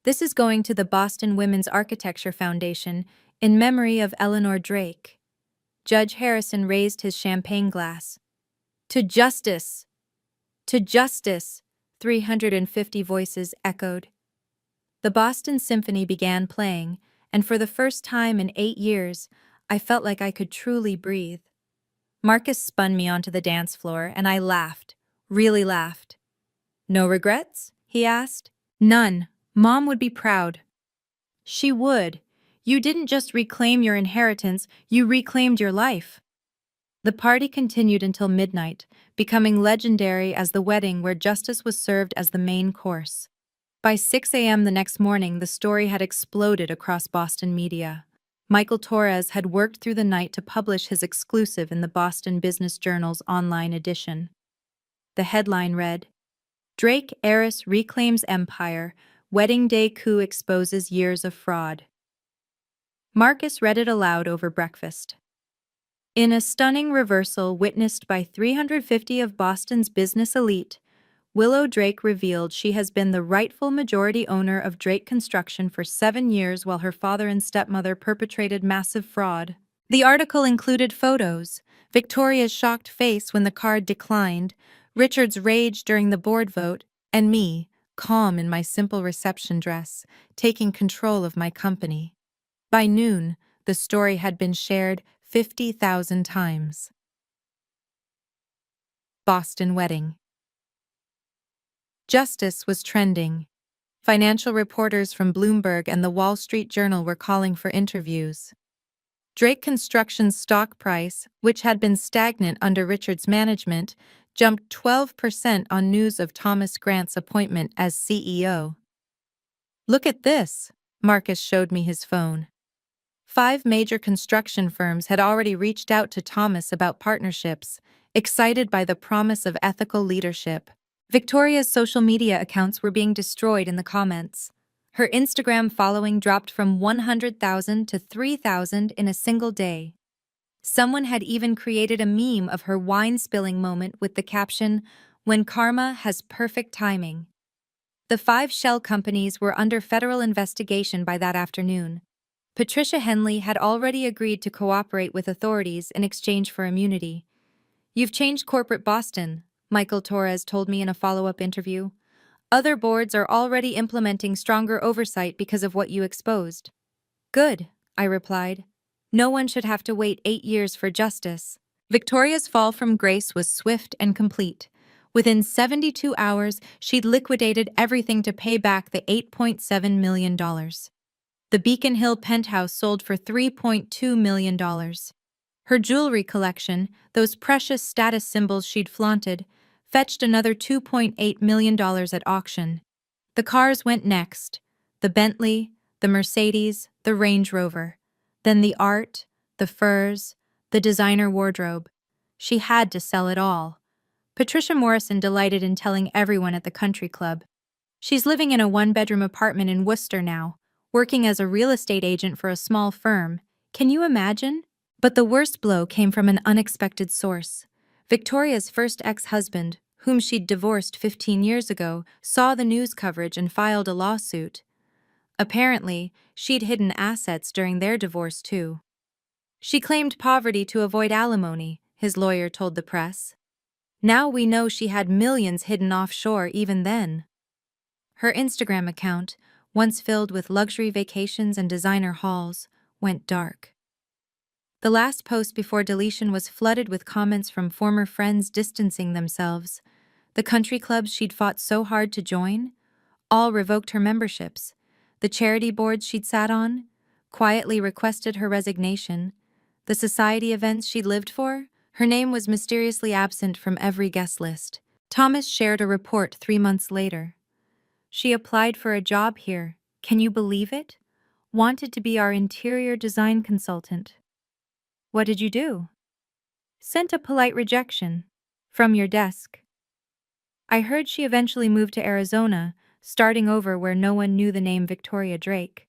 "This is going to the Boston Women's Architecture Foundation in memory of Eleanor Drake." Judge Harrison raised his champagne glass. "To justice! To justice!" 350 voices echoed. The Boston Symphony began playing, and for the first time in 8 years, I felt like I could truly breathe. Marcus spun me onto the dance floor, and I laughed, really laughed. "No regrets?" he asked. "None. Mom would be proud." "She would. You didn't just reclaim your inheritance, you reclaimed your life." The party continued until midnight, becoming legendary as the wedding where justice was served as the main course. By 6 a.m. the next morning, the story had exploded across Boston media. Michael Torres had worked through the night to publish his exclusive in the Boston Business Journal's online edition. The headline read, "Drake Heiress Reclaims Empire, Wedding Day Coup Exposes Years of Fraud." Marcus read it aloud over breakfast. "In a stunning reversal witnessed by 350 of Boston's business elite, Willow Drake revealed she has been the rightful majority owner of Drake Construction for 7 years while her father and stepmother perpetrated massive fraud. The article included photos, Victoria's shocked face when the card declined, Richard's rage during the board vote, and me, calm in my simple reception dress, taking control of my company. By noon, the story had been shared 50,000 times. Boston wedding. Justice was trending. Financial reporters from Bloomberg and the Wall Street Journal were calling for interviews. Drake Construction's stock price, which had been stagnant under Richard's management, jumped 12% on news of Thomas Grant's appointment as CEO. "Look at this," Marcus showed me his phone. 5 major construction firms had already reached out to Thomas about partnerships, excited by the promise of ethical leadership. Victoria's social media accounts were being destroyed in the comments. Her Instagram following dropped from 100,000 to 3,000 in a single day. Someone had even created a meme of her wine-spilling moment with the caption, "When karma has perfect timing." The 5 shell companies were under federal investigation by that afternoon. Patricia Henley had already agreed to cooperate with authorities in exchange for immunity. "You've changed corporate Boston," Michael Torres told me in a follow-up interview. "Other boards are already implementing stronger oversight because of what you exposed." "Good," I replied. "No one should have to wait 8 years for justice." Victoria's fall from grace was swift and complete. Within 72 hours, she'd liquidated everything to pay back the $8.7 million. The Beacon Hill penthouse sold for $3.2 million. Her jewelry collection, those precious status symbols she'd flaunted, fetched another $2.8 million at auction. The cars went next: the Bentley, the Mercedes, the Range Rover. Then the art, the furs, the designer wardrobe. She had to sell it all. Patricia Morrison delighted in telling everyone at the country club. She's living in a 1-bedroom apartment in Worcester now, working as a real estate agent for a small firm. Can you imagine? But the worst blow came from an unexpected source. Victoria's first ex-husband, whom she'd divorced 15 years ago, saw the news coverage and filed a lawsuit. Apparently, she'd hidden assets during their divorce too. She claimed poverty to avoid alimony, his lawyer told the press. Now we know she had millions hidden offshore even then. Her Instagram account, once filled with luxury vacations and designer hauls, went dark. The last post before deletion was flooded with comments from former friends distancing themselves. The country clubs she'd fought so hard to join all revoked her memberships. The charity boards she'd sat on quietly requested her resignation. The society events she'd lived for, her name was mysteriously absent from every guest list. Thomas shared a report 3 months later. "She applied for a job here. Can you believe it? Wanted to be our interior design consultant. What did you do? Sent a polite rejection. From your desk. I heard she eventually moved to Arizona, starting over where no one knew the name Victoria Drake."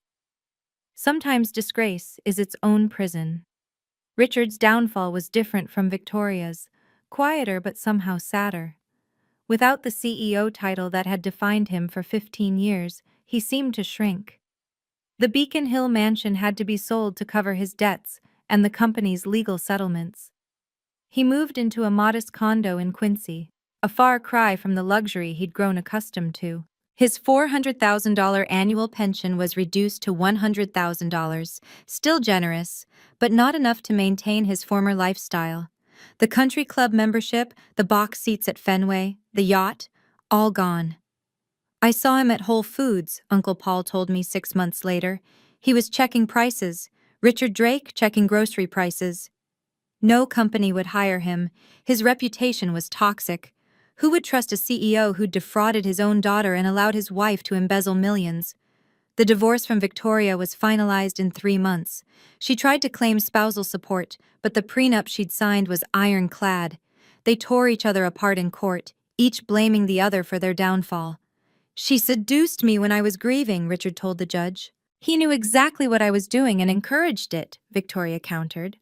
Sometimes disgrace is its own prison. Richard's downfall was different from Victoria's, quieter but somehow sadder. Without the CEO title that had defined him for 15 years, he seemed to shrink. The Beacon Hill mansion had to be sold to cover his debts and the company's legal settlements. He moved into a modest condo in Quincy, a far cry from the luxury he'd grown accustomed to. His $400,000 annual pension was reduced to $100,000, still generous, but not enough to maintain his former lifestyle. The country club membership, the box seats at Fenway, the yacht, all gone. "I saw him at Whole Foods," Uncle Paul told me 6 months later. "He was checking prices. Richard Drake checking grocery prices." No company would hire him. His reputation was toxic. Who would trust a CEO who'd defrauded his own daughter and allowed his wife to embezzle millions? The divorce from Victoria was finalized in 3 months. She tried to claim spousal support, but the prenup she'd signed was ironclad. They tore each other apart in court, each blaming the other for their downfall. "She seduced me when I was grieving," Richard told the judge. "He knew exactly what I was doing and encouraged it," Victoria countered.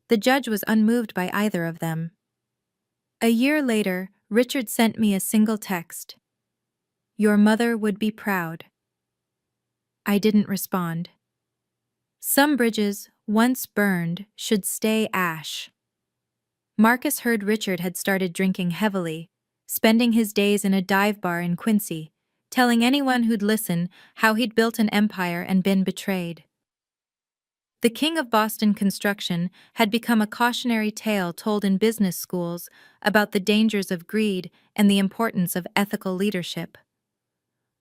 The judge was unmoved by either of them. A year later, Richard sent me a single text. Your mother would be proud. I didn't respond. Some bridges, once burned, should stay ash. Marcus heard Richard had started drinking heavily, spending his days in a dive bar in Quincy, telling anyone who'd listen how he'd built an empire and been betrayed. The king of Boston construction had become a cautionary tale told in business schools about the dangers of greed and the importance of ethical leadership.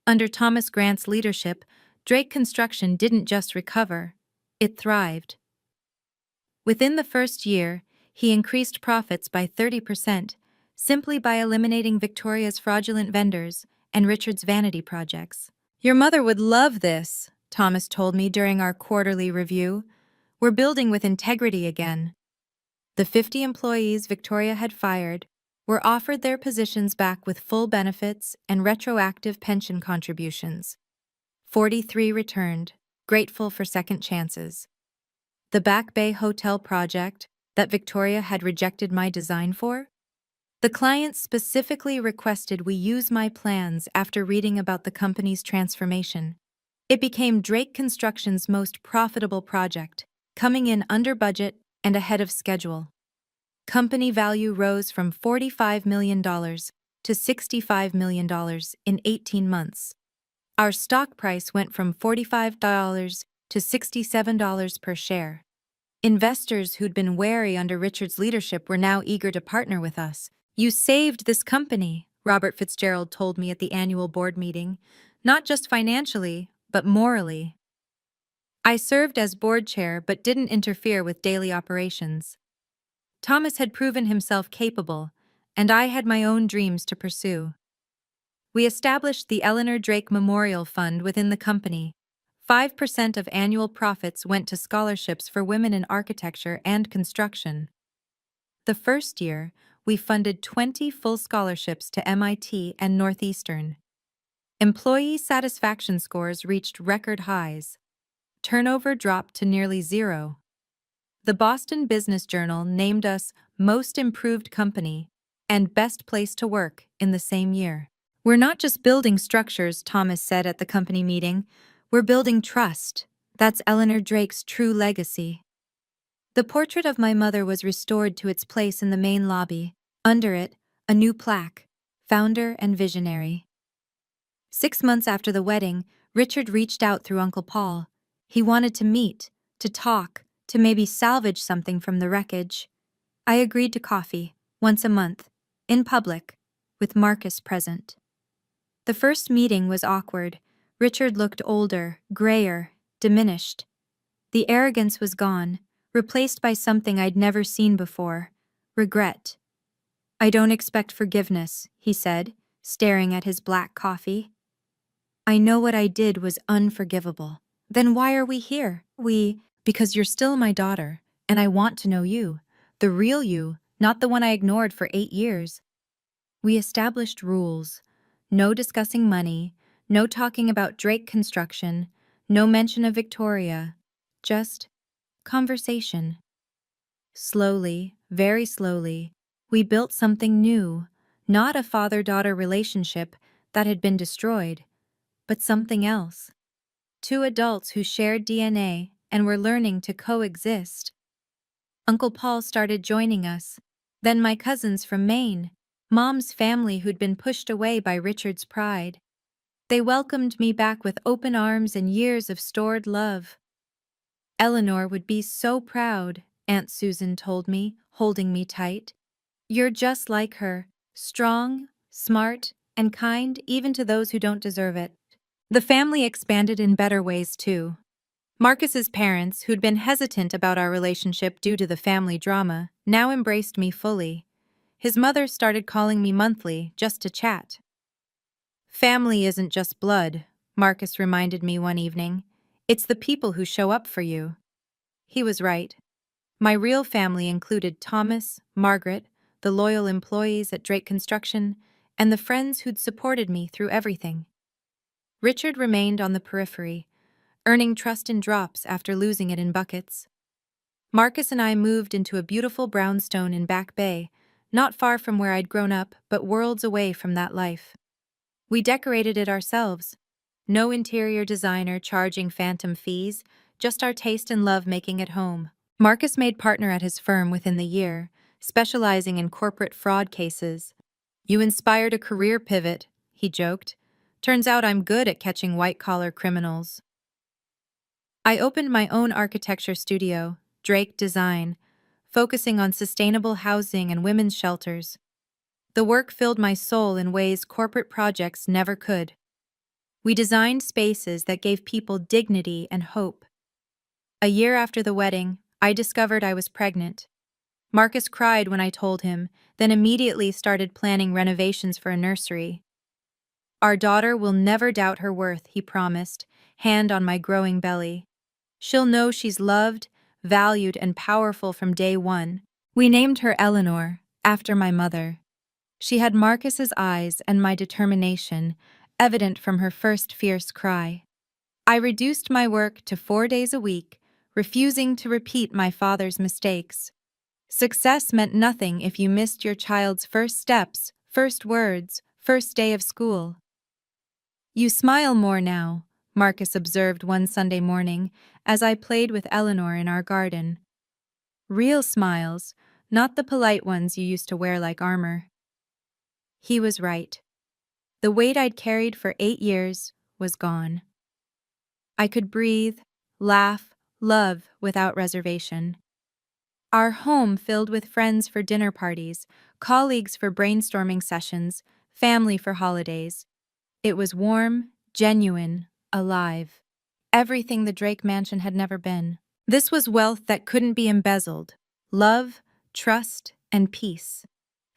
Under Thomas Grant's leadership, Drake Construction didn't just recover, it thrived. Within the first year, he increased profits by 30%, simply by eliminating Victoria's fraudulent vendors and Richard's vanity projects. Your mother would love this, Thomas told me during our quarterly review. We're building with integrity again. The 50 employees Victoria had fired were offered their positions back with full benefits and retroactive pension contributions. 43 returned, grateful for second chances. The Back Bay Hotel project that Victoria had rejected my design for? The client specifically requested we use my plans after reading about the company's transformation. It became Drake Construction's most profitable project, coming in under budget and ahead of schedule. Company value rose from $45 million to $65 million in 18 months. Our stock price went from $45 to $67 per share. Investors who'd been wary under Richard's leadership were now eager to partner with us. You saved this company, Robert Fitzgerald told me at the annual board meeting, not just financially, but morally. I served as board chair but didn't interfere with daily operations. Thomas had proven himself capable, and I had my own dreams to pursue. We established the Eleanor Drake Memorial Fund within the company. 5% of annual profits went to scholarships for women in architecture and construction. The first year, we funded 20 full scholarships to MIT and Northeastern. Employee satisfaction scores reached record highs. Turnover dropped to nearly zero. The Boston Business Journal named us Most Improved Company and Best Place to Work in the same year. We're not just building structures, Thomas said at the company meeting. We're building trust. That's Eleanor Drake's true legacy. The portrait of my mother was restored to its place in the main lobby. Under it, a new plaque, Founder and Visionary. 6 months after the wedding, Richard reached out through Uncle Paul. He wanted to meet, to talk, to maybe salvage something from the wreckage. I agreed to coffee, once a month, in public, with Marcus present. The first meeting was awkward. Richard looked older, grayer, diminished. The arrogance was gone, replaced by something I'd never seen before, regret. I don't expect forgiveness, he said, staring at his black coffee. I know what I did was unforgivable. Then why are we here? Because you're still my daughter, and I want to know you, the real you, not the one I ignored for 8 years. We established rules. No discussing money, no talking about Drake Construction, no mention of Victoria. Just conversation. Slowly, very slowly, we built something new, not a father-daughter relationship that had been destroyed, but something else. 2 adults who shared DNA and were learning to coexist. Uncle Paul started joining us, then my cousins from Maine, Mom's family who'd been pushed away by Richard's pride. They welcomed me back with open arms and years of stored love. Eleanor would be so proud, Aunt Susan told me, holding me tight. You're just like her, strong, smart, and kind even to those who don't deserve it. The family expanded in better ways too. Marcus's parents, who'd been hesitant about our relationship due to the family drama, now embraced me fully. His mother started calling me monthly just to chat. Family isn't just blood, Marcus reminded me one evening. It's the people who show up for you. He was right. My real family included Thomas, Margaret, the loyal employees at Drake Construction, and the friends who'd supported me through everything. Richard remained on the periphery, earning trust in drops after losing it in buckets. Marcus and I moved into a beautiful brownstone in Back Bay, not far from where I'd grown up, but worlds away from that life. We decorated it ourselves. No interior designer charging phantom fees, just our taste and love making it home. Marcus made partner at his firm within the year, specializing in corporate fraud cases. "You inspired a career pivot," he joked. "Turns out I'm good at catching white-collar criminals." I opened my own architecture studio, Drake Design, focusing on sustainable housing and women's shelters. The work filled my soul in ways corporate projects never could. We designed spaces that gave people dignity and hope. A year after the wedding, I discovered I was pregnant. Marcus cried when I told him, then immediately started planning renovations for a nursery. "Our daughter will never doubt her worth," he promised, hand on my growing belly. "She'll know she's loved, valued, and powerful from day one." We named her Eleanor, after my mother. She had Marcus's eyes and my determination, evident from her first fierce cry. I reduced my work to 4 days a week, refusing to repeat my father's mistakes. Success meant nothing if you missed your child's first steps, first words, first day of school. "You smile more now," Marcus observed one Sunday morning as I played with Eleanor in our garden. "Real smiles, not the polite ones you used to wear like armor." He was right. The weight I'd carried for 8 years was gone. I could breathe, laugh, love without reservation. Our home filled with friends for dinner parties, colleagues for brainstorming sessions, family for holidays. It was warm, genuine, alive. Everything the Drake mansion had never been. This was wealth that couldn't be embezzled. Love, trust, and peace.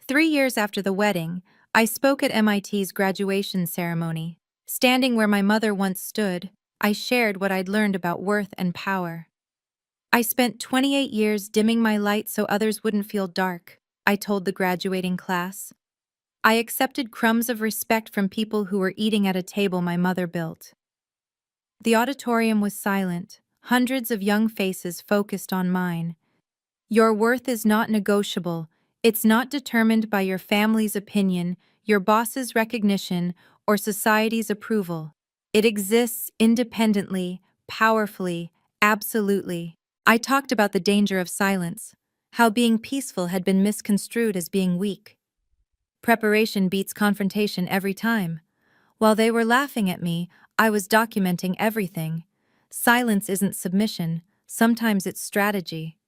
3 years after the wedding, I spoke at MIT's graduation ceremony. Standing where my mother once stood, I shared what I'd learned about worth and power. "I spent 28 years dimming my light so others wouldn't feel dark," I told the graduating class. I accepted crumbs of respect from people who were eating at a table my mother built. The auditorium was silent, hundreds of young faces focused on mine. "Your worth is not negotiable. It's not determined by your family's opinion, your boss's recognition, or society's approval. It exists independently, powerfully, absolutely." I talked about the danger of silence, how being peaceful had been misconstrued as being weak. Preparation beats confrontation every time. While they were laughing at me, I was documenting everything. Silence isn't submission, sometimes it's strategy.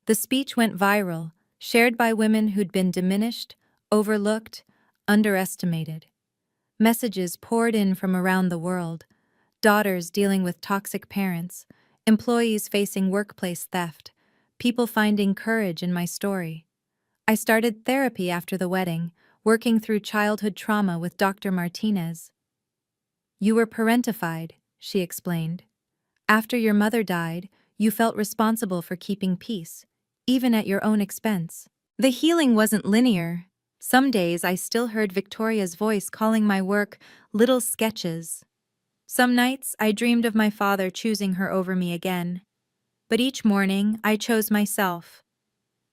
The speech went viral, shared by women who'd been diminished, overlooked, underestimated. Messages poured in from around the world: daughters dealing with toxic parents, employees facing workplace theft, people finding courage in my story. I started therapy after the wedding, working through childhood trauma with Dr. Martinez. "You were parentified," she explained. "After your mother died, you felt responsible for keeping peace, even at your own expense." The healing wasn't linear. Some days I still heard Victoria's voice calling my work little sketches. Some nights I dreamed of my father choosing her over me again. But each morning I chose myself.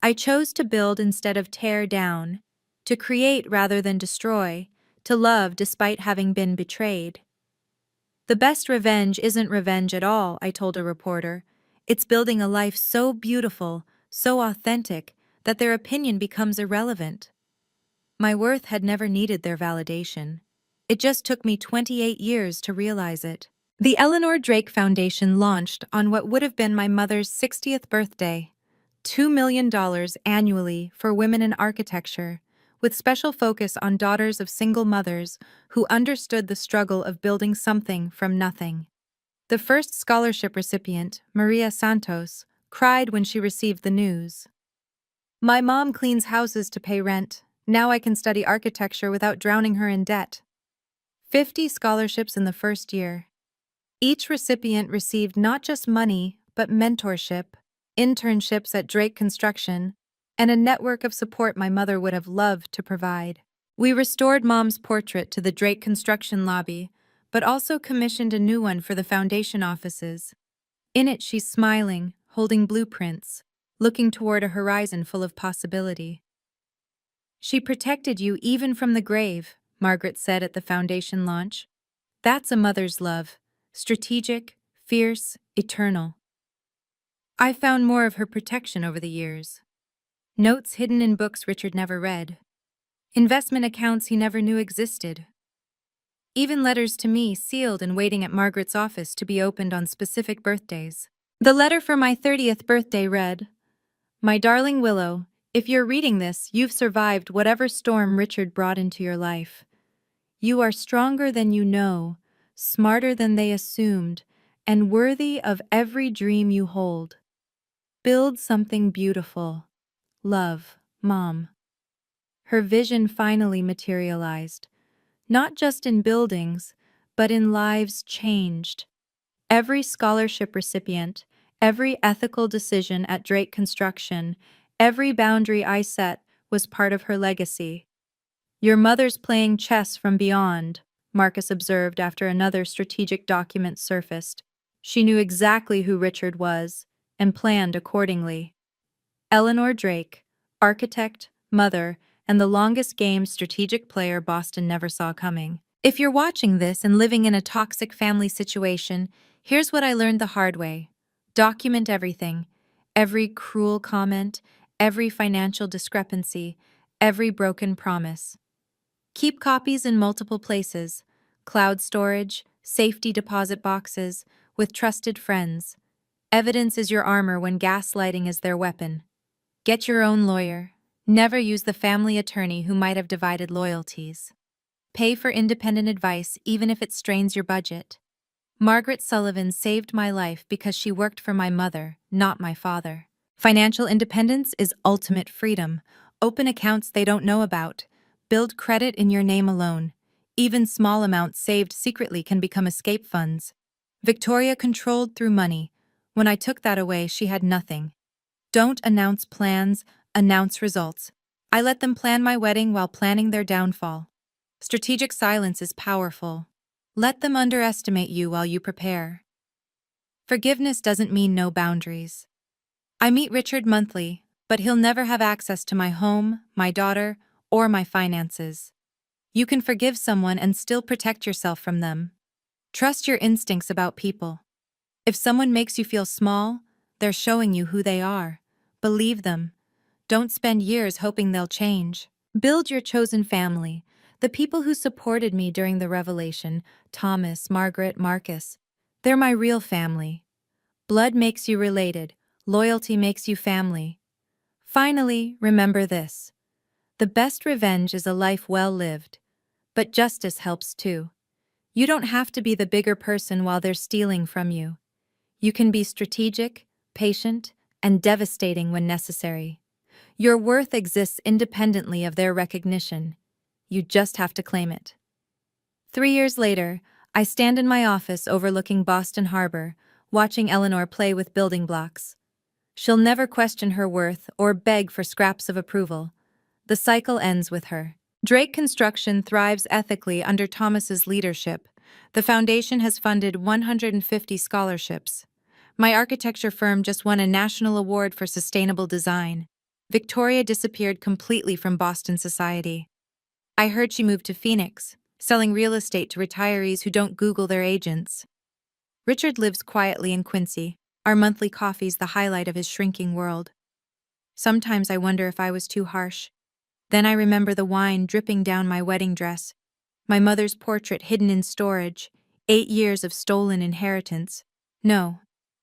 I chose to build instead of tear down, to create rather than destroy, to love despite having been betrayed. "The best revenge isn't revenge at all," I told a reporter. "It's building a life so beautiful, so authentic, that their opinion becomes irrelevant." My worth had never needed their validation. It just took me 28 years to realize it. The Eleanor Drake Foundation launched on what would have been my mother's 60th birthday. $2 million annually for women in architecture, with special focus on daughters of single mothers who understood the struggle of building something from nothing. The first scholarship recipient, Maria Santos, cried when she received the news. "My mom cleans houses to pay rent. Now I can study architecture without drowning her in debt." 50 scholarships in the first year. Each recipient received not just money, but mentorship, internships at Drake Construction, and a network of support my mother would have loved to provide. We restored Mom's portrait to the Drake Construction lobby, but also commissioned a new one for the foundation offices. In it, she's smiling, holding blueprints, looking toward a horizon full of possibility. She protected you even from the grave, Margaret said at the foundation launch. That's a mother's love. Strategic, fierce, eternal. I found more of her protection over the years. Notes hidden in books Richard never read. Investment accounts he never knew existed. Even letters to me sealed and waiting at Margaret's office to be opened on specific birthdays. The letter for my 30th birthday read, "My darling Willow, if you're reading this, you've survived whatever storm Richard brought into your life. You are stronger than you know, smarter than they assumed, and worthy of every dream you hold. Build something beautiful. Love, Mom." Her vision finally materialized, not just in buildings, but in lives changed. Every scholarship recipient, every ethical decision at Drake Construction, every boundary I set was part of her legacy. "Your mother's playing chess from beyond," Marcus observed after another strategic document surfaced. She knew exactly who Richard was, and planned accordingly. Eleanor Drake, architect, mother, and the longest game strategic player Boston never saw coming. If you're watching this and living in a toxic family situation, here's what I learned the hard way. Document everything. Every cruel comment, every financial discrepancy, every broken promise. Keep copies in multiple places, cloud storage, safety deposit boxes, with trusted friends. Evidence is your armor when gaslighting is their weapon. Get your own lawyer. Never use the family attorney who might have divided loyalties. Pay for independent advice even if it strains your budget. Margaret Sullivan saved my life because she worked for my mother, not my father. Financial independence is ultimate freedom. Open accounts they don't know about. Build credit in your name alone. Even small amounts saved secretly can become escape funds. Victoria controlled through money. When I took that away, she had nothing. Don't announce plans, announce results. I let them plan my wedding while planning their downfall. Strategic silence is powerful. Let them underestimate you while you prepare. Forgiveness doesn't mean no boundaries. I meet Richard monthly, but he'll never have access to my home, my daughter, or my finances. You can forgive someone and still protect yourself from them. Trust your instincts about people. If someone makes you feel small, they're showing you who they are. Believe them. Don't spend years hoping they'll change. Build your chosen family. The people who supported me during the revelation, Thomas, Margaret, Marcus. They're my real family. Blood makes you related. Loyalty makes you family. Finally, remember this. The best revenge is a life well lived. But justice helps too. You don't have to be the bigger person while they're stealing from you. You can be strategic, patient, and devastating when necessary. Your worth exists independently of their recognition. You just have to claim it. 3 years later, I stand in my office overlooking Boston Harbor, watching Eleanor play with building blocks. She'll never question her worth or beg for scraps of approval. The cycle ends with her. Drake Construction thrives ethically under Thomas's leadership. The foundation has funded 150 scholarships. My architecture firm just won a national award for sustainable design. Victoria disappeared completely from Boston society. I heard she moved to Phoenix, selling real estate to retirees who don't Google their agents. Richard lives quietly in Quincy. Our monthly coffee's the highlight of his shrinking world. Sometimes I wonder if I was too harsh. Then I remember the wine dripping down my wedding dress, my mother's portrait hidden in storage, 8 years of stolen inheritance. No,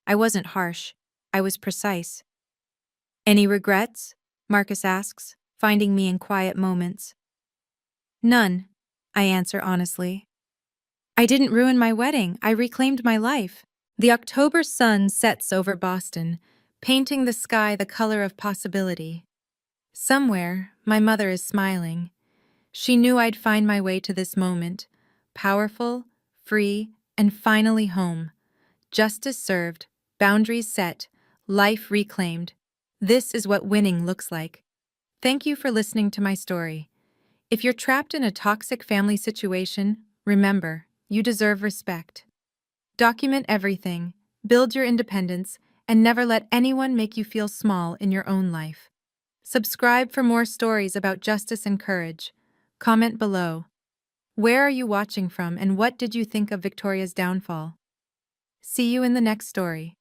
I wasn't harsh. I was precise. "Any regrets?" Marcus asks, finding me in quiet moments. "None," I answer honestly. I didn't ruin my wedding, I reclaimed my life. The October sun sets over Boston, painting the sky the color of possibility. Somewhere, my mother is smiling. She knew I'd find my way to this moment, powerful, free, and finally home. Justice served, boundaries set, life reclaimed. This is what winning looks like. Thank you for listening to my story. If you're trapped in a toxic family situation, remember, you deserve respect. Document everything, build your independence, and never let anyone make you feel small in your own life. Subscribe for more stories about justice and courage. Comment below. Where are you watching from and what did you think of Victoria's downfall? See you in the next story.